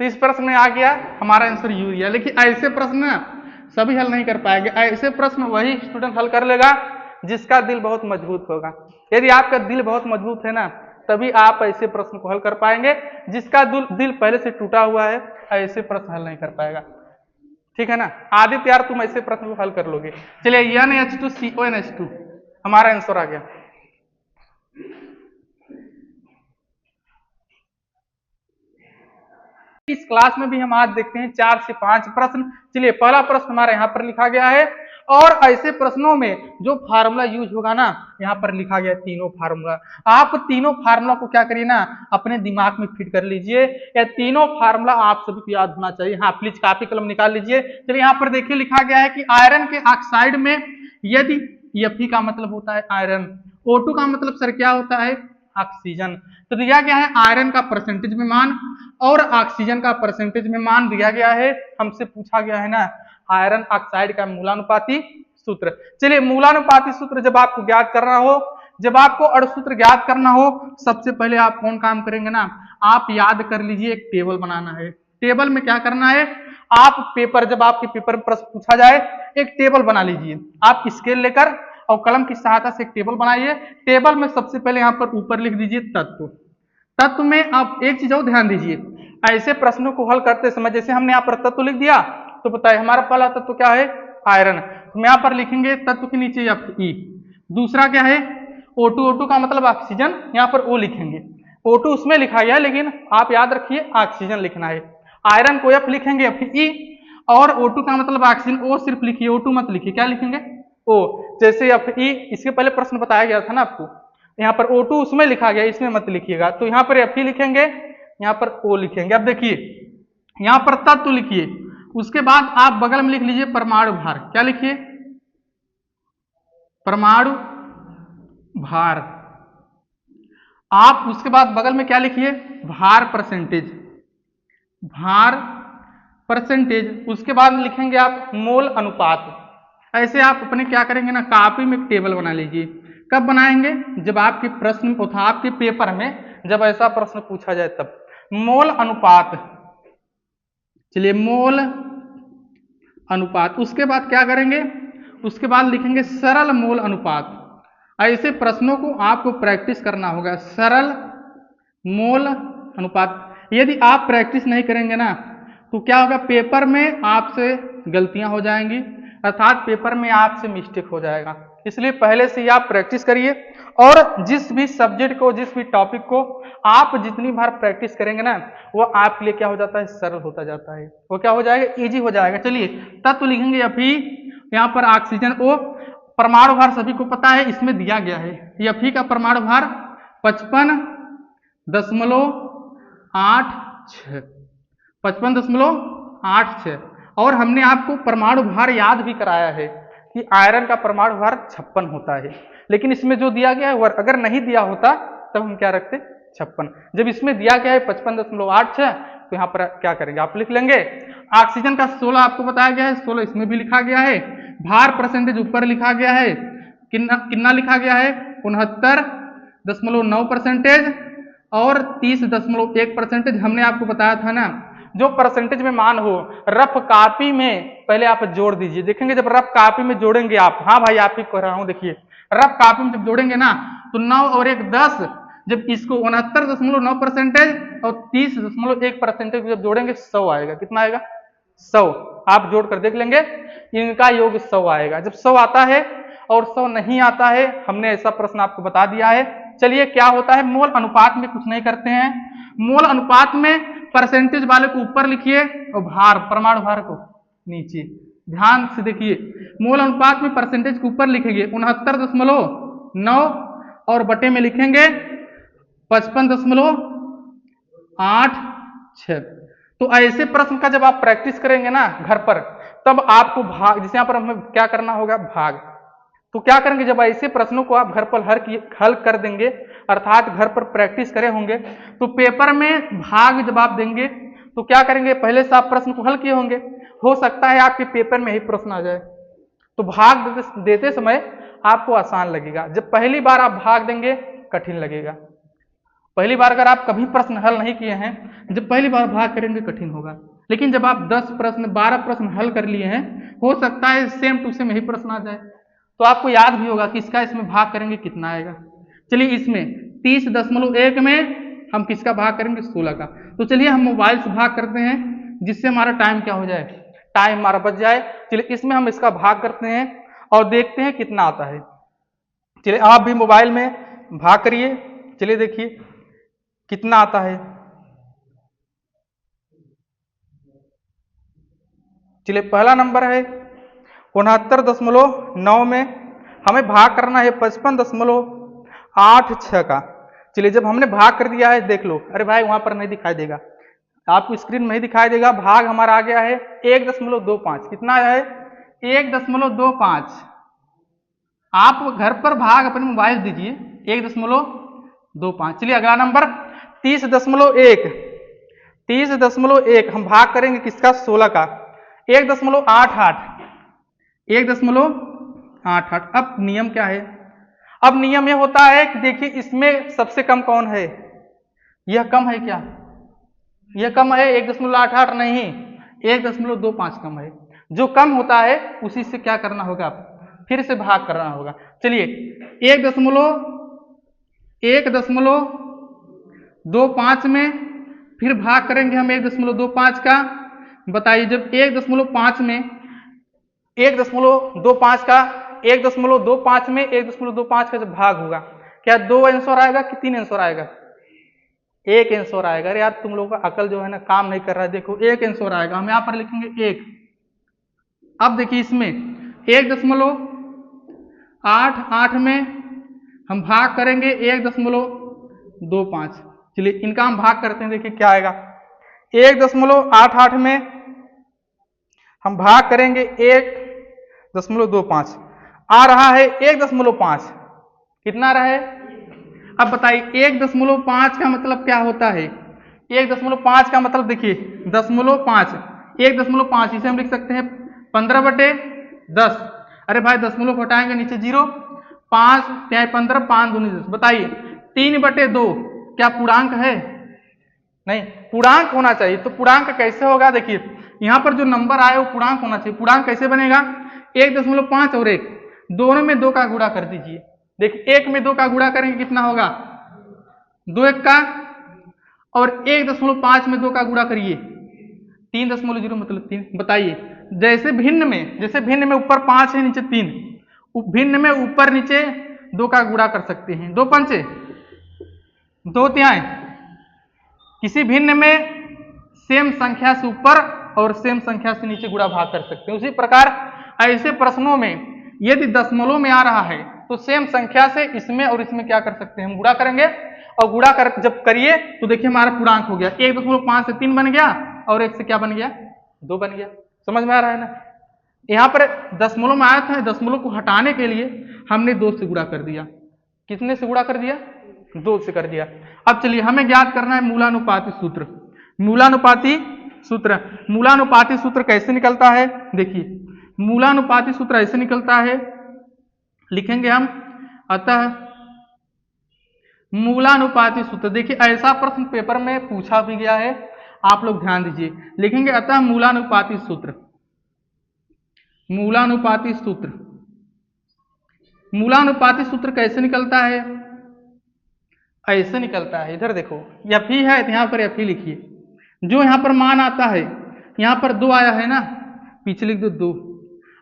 तो इस प्रश्न में आ गया हमारा आंसर यूरिया। लेकिन ऐसे प्रश्न ना सभी हल नहीं कर पाएंगे, ऐसे प्रश्न वही स्टूडेंट हल कर लेगा जिसका दिल बहुत मजबूत होगा। यदि आपका दिल बहुत मजबूत है ना तभी आप ऐसे प्रश्न को हल कर पाएंगे। जिसका दिल पहले से टूटा हुआ है ऐसे प्रश्न हल नहीं कर पाएगा, ठीक है ना। आदित्य यार तुम ऐसे प्रश्न को हल कर लोगे। चलिए NH2CONH2 हमारा आंसर आ गया। इस क्लास में भी हम आज देखते हैं 4 से 5 प्रश्न। चलिए पहला प्रश्न हमारा यहाँ पर लिखा गया है, और ऐसे प्रश्नों में जो फार्मूला यूज होगा ना, यहाँ पर लिखा गया तीनों फार्मूला, आप तीनों फार्मूला को क्या करिए ना, अपने दिमाग में फिट कर लीजिए। या तीनों फार्मूला आप सभी को याद होना चाहिए। हाँ, प्लीज कॉपी कलम निकाल लीजिए। चलिए यहाँ पर देखिए लिखा गया है कि आयरन के ऑक्साइड में यदि Fe का मतलब होता है आयरन, O2 का मतलब सर क्या होता है, ऑक्सीजन। तो दिया गया है आयरन का परसेंटेज में मान और ऑक्सीजन का परसेंटेज में मान दिया गया है। हमसे पूछा गया है ना आयरन ऑक्साइड का मूलानुपाती सूत्र। चलिए मूलानुपाती सूत्र जब आपको ज्ञात करना हो, जब आपको अणुसूत्र ज्ञात करना हो, सबसे पहले आप कौन काम करेंगे ना, आप याद कर लीजिए एक टेबल बनाना है। टेबल में क्या करना है, आप पेपर, जब आपके पेपर में प्रश्न पूछा जाए एक टेबल बना लीजिए। आप स्केल लेकर और कलम की सहायता से एक टेबल बनाइए। टेबल में सबसे पहले यहाँ पर ऊपर लिख दीजिए तत्व। तत्व में आप एक चीज और ध्यान दीजिए, ऐसे प्रश्नों को हल करते समय जैसे हमने यहाँ पर तत्व लिख दिया तो बताइए हमारा पहला तत्व क्या है, आयरन। तो यहाँ पर लिखेंगे तत्व के नीचे Fe। दूसरा क्या है, O2। O2 का मतलब ऑक्सीजन, यहाँ पर O लिखेंगे। O2 उसमें लिखा गया है लेकिन आप याद रखिए ऑक्सीजन लिखना है। आयरन को F लिखेंगे Fe, और O2 का मतलब ऑक्सीजन, O सिर्फ लिखिए, O2 मत लिखिए। क्या लिखेंगे, O। जैसे Fe, इसके पहले प्रश्न बताया गया था ना आपको, यहाँ पर O2 उसमें लिखा गया, इसमें मत लिखिएगा। तो यहाँ पर Fe लिखेंगे, यहाँ पर O लिखेंगे। अब देखिए यहाँ पर तत्व लिखिए, उसके बाद आप बगल में लिख लीजिए परमाणु भार। क्या लिखिए, परमाणु भार। आप उसके बाद बगल में क्या लिखिए, भार परसेंटेज, भार परसेंटेज। उसके बाद लिखेंगे आप मोल अनुपात। ऐसे आप अपने क्या करेंगे ना, कॉपी में एक टेबल बना लीजिए। कब बनाएंगे, जब आपके प्रश्न उठा, आपके पेपर में जब ऐसा प्रश्न पूछा जाए तब। मोल अनुपात, चलिए मोल अनुपात। उसके बाद क्या करेंगे, उसके बाद लिखेंगे सरल मोल अनुपात। ऐसे प्रश्नों को आपको प्रैक्टिस करना होगा, सरल मोल अनुपात। यदि आप प्रैक्टिस नहीं करेंगे ना तो क्या होगा, पेपर में आपसे गलतियां हो जाएंगी, अर्थात पेपर में आपसे मिस्टेक हो जाएगा। इसलिए पहले से ही आप प्रैक्टिस करिए, और जिस भी सब्जेक्ट को, जिस भी टॉपिक को आप जितनी बार प्रैक्टिस करेंगे ना, वो आपके लिए क्या हो जाता है, सरल होता जाता है। वो क्या हो जाएगा, इजी हो जाएगा। चलिए तत्व लिखेंगे Fe, यहाँ पर ऑक्सीजन O। परमाणु भार सभी को पता है, इसमें दिया गया है Fe का परमाणु भार 55.86, 55.86। और हमने आपको परमाणु भार याद भी कराया है कि आयरन का परमाणु भार 56 होता है। लेकिन इसमें जो दिया गया है, अगर नहीं दिया होता तब हम क्या रखते, 56। जब इसमें दिया गया है 55.86, तो यहाँ पर क्या करेंगे, आप लिख लेंगे। ऑक्सीजन का 16 आपको बताया गया है, 16 इसमें भी लिखा गया है। भार परसेंटेज ऊपर लिखा गया है, कितना लिखा गया है, 69.9%, और 30.1%। हमने आपको बताया था ना, जो परसेंटेज में मान हो रफ कॉपी में पहले आप जोड़ दीजिए। देखेंगे जब रफ कॉपी में जोड़ेंगे आप, हाँ भाई आप ही कह रहा हूं, देखिए रफ कॉपी में जब जोड़ेंगे ना तो 9 और 1 10, जब इसको 69.9% और 30.1% जब जोड़ेंगे 100 आएगा। कितना आएगा, 100। आप जोड़ कर देख लेंगे, इनका योग 100 आएगा। जब 100 आता है और 100 नहीं आता है, हमने ऐसा प्रश्न आपको बता दिया है। चलिए क्या होता है, मोल अनुपात में कुछ नहीं करते हैं। मोल अनुपात में परसेंटेज वाले को ऊपर लिखिए और भार, परमाणु भार को नीचे। ध्यान से देखिए, मोल अनुपात में परसेंटेज के ऊपर लिखेंगे 69.9 और बटे में लिखेंगे 55.86। तो ऐसे प्रश्न का जब आप प्रैक्टिस करेंगे ना घर पर, तब आपको भाग, जैसे यहाँ पर हमें क्या करना होगा, भाग। तो क्या करेंगे, जब ऐसे प्रश्नों को आप घर पर हल कर देंगे, अर्थात घर पर प्रैक्टिस करे होंगे, तो पेपर में भाग जब आप देंगे तो क्या करेंगे, पहले से आप प्रश्न को हल किए होंगे, हो सकता है आपके पेपर में ही प्रश्न आ जाए। तो भाग देते समय आपको आसान लगेगा। जब पहली बार आप भाग देंगे कठिन लगेगा। पहली बार अगर आप कभी प्रश्न हल नहीं किए हैं, जब पहली बार भाग करेंगे कठिन होगा। लेकिन जब आप 10 प्रश्न 12 प्रश्न हल कर लिए हैं, हो सकता है सेम टू सेम यही प्रश्न आ जाए, तो आपको याद भी होगा कि इसका इसमें भाग करेंगे कितना आएगा। चलिए इसमें 30.1 में हम किसका भाग करेंगे, 16 का। तो चलिए हम मोबाइल से भाग करते हैं, जिससे हमारा टाइम क्या हो जाए, टाइम हमारा बच जाए। चलिए इसमें हम इसका भाग करते हैं और देखते हैं कितना आता है। चलिए आप भी मोबाइल में भाग करिए, चलिए देखिए कितना आता है। चलिए पहला नंबर है 69.9 में हमें भाग करना है 55.86 का। चलिए जब हमने भाग कर दिया है देख लो, अरे भाई वहां पर नहीं दिखाई देगा, आपको स्क्रीन में ही दिखाई देगा। भाग हमारा आ गया है 1.25। कितना है? 1.25। आप घर पर भाग अपने मोबाइल दीजिए 1.25। चलिए अगला नंबर 30.1। 30.1 हम भाग करेंगे किसका? 16 का। 1.88। 1.88। अब नियम क्या है? अब नियम यह होता है कि देखिए इसमें सबसे कम कौन है? यह कम है क्या? यह कम है 1.88 नहीं, 1.25 कम है। जो कम होता है उसी से क्या करना होगा? फिर से भाग करना होगा। चलिए 1.25 में फिर भाग करेंगे हम 1.25 का। बताइए जब 1.5 में 1.25 का 1.25 में 1.25 का जब भाग होगा, क्या 2 आंसर आएगा कि 3 आंसर आएगा? 1 आंसर आएगा। अरे यार तुम लोगों का अकल जो है ना काम नहीं कर रहा है। देखो 1 आंसर आएगा, हम यहां पर लिखेंगे 1। अब देखिए इसमें 1.88 में हम भाग करेंगे 1.25। चलिए इनका हम भाग करते हैं, देखिए क्या आएगा। 1.88 में हम भाग करेंगे 1.25, आ रहा है 1.5। कितना रहा है? अब बताइए 1.5 का मतलब क्या होता है? 1.5 का मतलब देखिए 0.5, 1.5 इसे हम लिख सकते हैं 15/10। अरे भाई दशमलव हटाएंगे नीचे 0, 5 त्याई 15, 5 दूनी 10। बताइए 3/2 क्या पूर्णांक है? नहीं, पूर्णांक होना चाहिए। तो पूर्णांक कैसे होगा? देखिए यहां पर जो नंबर आए वो पूर्णांक होना चाहिए। पूर्णांक कैसे बनेगा? 1.5 और 1 दोनों में 2 का गुणा कर दीजिए। देखिए 1 में 2 का गुणा करेंगे कितना होगा? 2 1 का, और 1.5 में 2 का गुणा करिए 3.0 मतलब 3। बताइए जैसे भिन्न में ऊपर 5 है नीचे 3, भिन्न में ऊपर नीचे 2 का गुणा कर सकते हैं। 2 पंचे 2 तिहाई। किसी भिन्न में सेम संख्या से ऊपर और सेम संख्या से नीचे गुणा भाग कर सकते हैं। उसी प्रकार ऐसे प्रश्नों में यदि दशमलव में आ रहा है तो सेम संख्या से इसमें और इसमें क्या कर सकते हैं? हम गुणा करेंगे, और गुणा कर जब करिए तो देखिए हमारा पूर्णांक हो गया। 1.5 से 3 बन गया और 1 से क्या बन गया? 2 बन गया। समझ में आ रहा है ना? यहाँ पर दशमलव में आया था, दशमलव को हटाने के लिए हमने 2 से गुणा कर दिया। कितने से गुणा कर दिया? 2 से कर दिया। अब चलिए हमें ज्ञात करना है मूलानुपाती सूत्र। मूलानुपाती सूत्र कैसे निकलता है? देखिए मूलानुपाती सूत्र ऐसे निकलता है, लिखेंगे हम। अतः मूलानुपाती सूत्र, देखिए ऐसा प्रश्न पेपर में पूछा भी गया है, आप लोग ध्यान दीजिए। लिखेंगे अतः मूलानुपाती सूत्र। मूलानुपाती सूत्र कैसे निकलता है? ऐसे निकलता है, इधर देखो एफ ही है, यहां पर एफ ही लिखिए। जो यहां पर मान आता है, यहां पर 2 आया है ना, पीछे लिख दो 2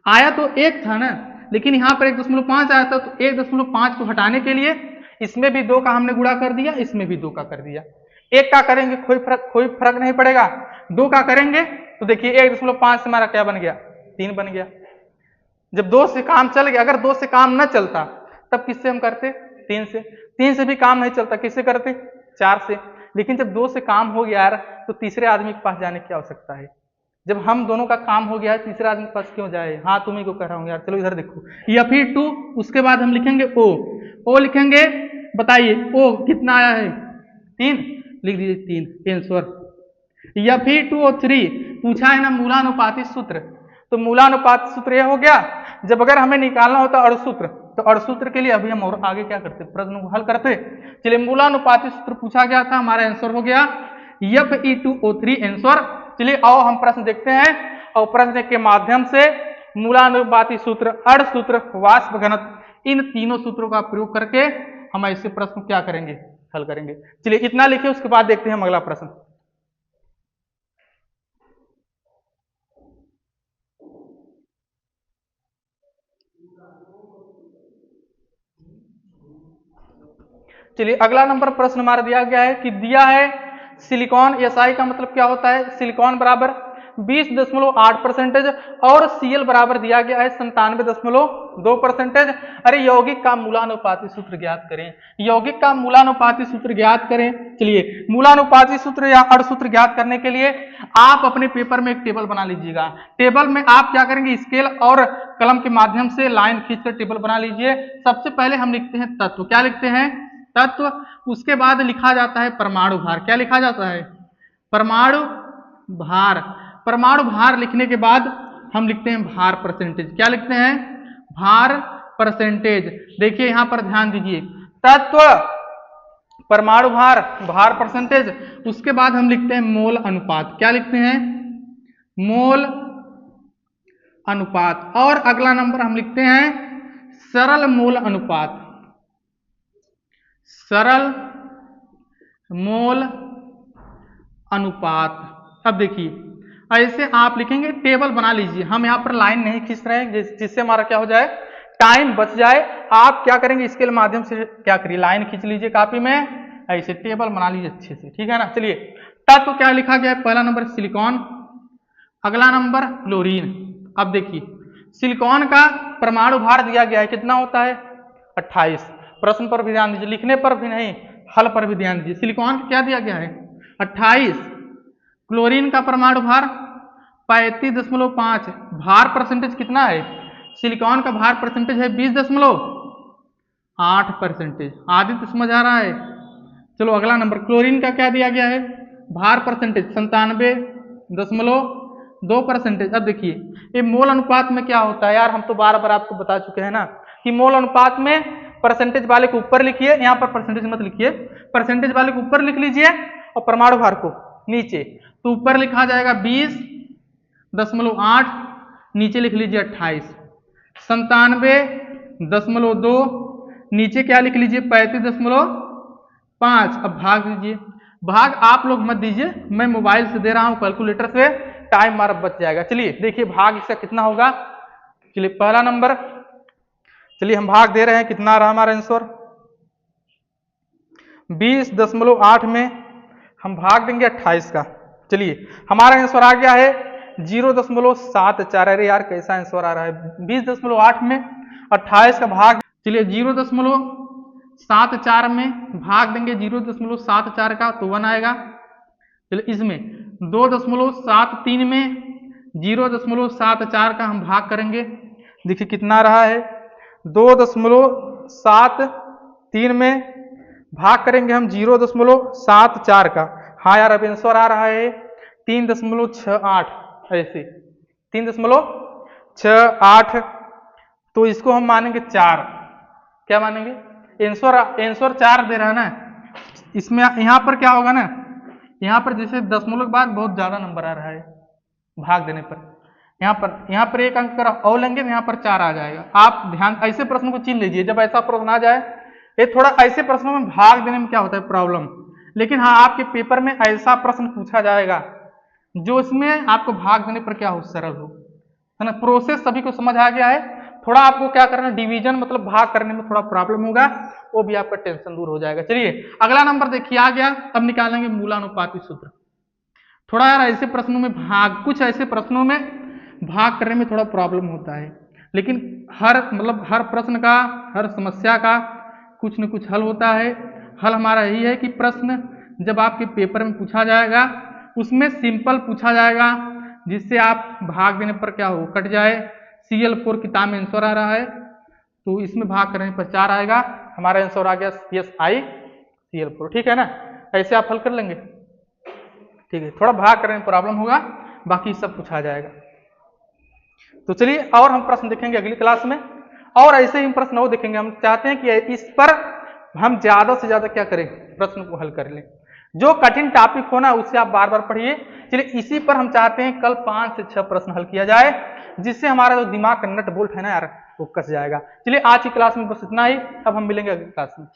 आया तो 1 था ना, लेकिन यहां पर 1.5 आया था, तो 1.5 को हटाने के लिए इसमें भी 2 का हमने गुणा कर दिया, इसमें भी 2 का कर दिया। 1 का करेंगे कोई फर्क नहीं पड़ेगा, 2 का करेंगे तो देखिए 1.5 से हमारा क्या बन गया? 3 बन गया। जब 2 से काम चल गया, अगर 2 से काम न चलता तब किससे हम करते? 3 से। 3 से भी काम नहीं चलता, किससे करते? 4 से। लेकिन जब 2 से काम हो गया यार, तो तीसरे आदमी के पास जाने की आवश्यकता है। जब हम दोनों का काम हो गया है, तीसरे आदमी के पास क्यों जाए? हाँ तुम्ही को कह रहा हूं यार। चलो इधर देखो, या फिर 2, उसके बाद हम लिखेंगे ओ लिखेंगे। बताइए ओ कितना आया है? 3, लिख दीजिए 3 आंसर। या फिर 2 और 3 पूछा है ना मूलानुपाती सूत्र, तो मूलानुपाती सूत्र यह हो गया। जब अगर हमें निकालना होता अड़सूत्र, तो अड़सूत्र के लिए अभी हम और आगे क्या करते? प्रश्न को हल करते। चलिए मूलानुपाती सूत्र पूछा गया था, हमारा आंसर हो गया Fe2O3 आंसर। चलिए आओ हम प्रश्न देखते हैं, और प्रश्न के माध्यम से मूलानुपाती सूत्र, अड़सूत्र, वाष्प घनत्व, इन तीनों सूत्रों का प्रयोग करके हम ऐसे प्रश्न क्या करेंगे? हल करेंगे। चलिए इतना लिखिए, उसके बाद देखते हैं हम अगला प्रश्न। चलिए अगला नंबर प्रश्न हमारा दिया गया है कि दिया है सिलिकॉन SI का मतलब क्या होता है? सिलिकॉन बराबर 20.8% और CL बराबर दिया गया है 97.2%। अरे यौगिक का मूलानुपाती सूत्र ज्ञात करें, यौगिक का मूलानुपाती सूत्र ज्ञात करें। चलिए मूलानुपाती सूत्र या अड़ सूत्र ज्ञात करने के लिए आप अपने पेपर में एक टेबल बना लीजिएगा। टेबल में आप क्या करेंगे, स्केल और कलम के माध्यम से लाइन खींचकर टेबल बना लीजिए। सबसे पहले हम लिखते हैं तत्व, क्या लिखते हैं, तत्व। उसके बाद लिखा जाता है परमाणु भार, क्या लिखा जाता है, परमाणु भार। परमाणु भार लिखने के बाद हम लिखते हैं भार परसेंटेज, क्या लिखते हैं, भार परसेंटेज। देखिए यहां पर ध्यान दीजिए, तत्व, परमाणु भार, भार परसेंटेज। उसके बाद हम लिखते हैं मोल अनुपात, क्या लिखते हैं, मोल अनुपात। और अगला नंबर हम लिखते हैं सरल मोल अनुपात, सरल मोल अनुपात। अब देखिए ऐसे आप लिखेंगे, टेबल बना लीजिए। हम यहाँ पर लाइन नहीं खींच रहे हैं जिससे हमारा क्या हो जाए, टाइम बच जाए। आप क्या करेंगे, इसके माध्यम से क्या करिए, लाइन खींच लीजिए कापी में, ऐसे टेबल बना लीजिए अच्छे से, ठीक है ना। चलिए तत्व क्या लिखा गया है, पहला नंबर सिलिकॉन, अगला नंबर क्लोरीन। अब देखिए सिलिकॉन का परमाणु भार दिया गया है, कितना होता है, 28। प्रश्न पर भी ध्यान दीजिए, लिखने पर भी नहीं, हल पर भी ध्यान दीजिए। सिलिकॉन क्या दिया गया है, 28। क्लोरीन का परमाणु भार 35.5। भार परसेंटेज कितना है, सिलिकॉन का भार परसेंटेज है 20.8%। आदि तो समझ आ रहा है। चलो अगला नंबर, क्लोरीन का क्या दिया गया है, भार परसेंटेज 97.2%। अब देखिए ये मोल अनुपात में क्या होता है यार, हम तो बार बार आपको बता चुके हैं ना कि मोल अनुपात में परसेंटेज वाले को ऊपर लिखिए, यहाँ पर परसेंटेज मत लिखिए, परसेंटेज वाले को ऊपर लिख लीजिए और परमाणु भार को नीचे। तो ऊपर लिखा जाएगा 20.8, नीचे लिख लीजिए 28। 97.2, नीचे क्या लिख लीजिए 35.5। अब भाग दीजिए, भाग आप लोग मत दीजिए, मैं मोबाइल से दे रहा हूं कैलकुलेटर से, टाइम हमारा बच जाएगा। चलिए देखिए भाग इसका कितना होगा। चलिए पहला नंबर, चलिए हम भाग दे रहे हैं, कितना रहा हमारा आंसर, 20.8 में हम भाग देंगे 28 का। चलिए हमारा आंसर आ गया है 0.74। अरे यार कैसा आंसर आ रहा है, 20.8 में 28 का भाग, चलिए 0.74 में भाग देंगे 0.74 का तो 1 आएगा। चलिए इसमें 2.73 में 0.74 का हम भाग करेंगे, देखिए कितना रहा है, 2.73 में भाग करेंगे हम 0.74 का। हाँ यार अब आंसर आ रहा है 3.68, ऐसे 3.68। तो इसको हम मानेंगे 4, क्या मानेंगे, आंसर 4 दे रहा है ना। इसमें यहाँ पर क्या होगा ना, यहाँ पर जैसे दशमलव के बाद बहुत ज्यादा नंबर आ रहा है भाग देने पर, यहाँ पर 1 अंक और लेंगे, यहाँ पर 4 आ जाएगा। आप ध्यान ऐसे प्रश्न को चिन्ह लीजिए, जब ऐसा प्रश्न आ जाए, ये थोड़ा ऐसे प्रश्नों में भाग देने में क्या होता है प्रॉब्लम, लेकिन हाँ आपके पेपर में ऐसा प्रश्न पूछा जाएगा जो इसमें आपको भाग देने पर क्या हो, सरल हो, है ना। प्रोसेस सभी को समझ आ गया है। थोड़ा आपको क्या करना, डिवीजन मतलब भाग करने में थोड़ा प्रॉब्लम होगा, वो भी आपका टेंशन दूर हो जाएगा। चलिए अगला नंबर देखिए आ गया, अब निकालेंगे मूलानुपाती सूत्र। थोड़ा यार ऐसे प्रश्नों में भाग, कुछ ऐसे प्रश्नों में भाग करने में थोड़ा प्रॉब्लम होता है, लेकिन हर प्रश्न का, हर समस्या का कुछ न कुछ हल होता है। हल हमारा यही है कि प्रश्न जब आपके पेपर में पूछा जाएगा उसमें सिंपल पूछा जाएगा, जिससे आप भाग देने पर क्या हो, कट जाए। CL4 किताब में आंसर आ रहा है, तो इसमें भाग करने पर 4 आएगा। हमारा आंसर आ गया CSI CL4, ठीक है ना। ऐसे आप हल कर लेंगे, ठीक है। थोड़ा भाग करने में प्रॉब्लम होगा, बाकी सब कुछ आ जाएगा। तो चलिए और हम प्रश्न देखेंगे अगली क्लास में, और ऐसे ही प्रश्न और देखेंगे। हम चाहते हैं कि इस पर हम ज्यादा से ज्यादा क्या करें, प्रश्न को हल कर लें। जो कठिन टॉपिक हो ना उसे आप बार बार पढ़िए। चलिए इसी पर हम चाहते हैं कल 5 से 6 प्रश्न हल किया जाए, जिससे हमारा जो दिमाग का नट बोल्ट है ना यार, वो कस जाएगा। चलिए आज की क्लास में बस इतना ही, अब हम मिलेंगे अगली क्लास में।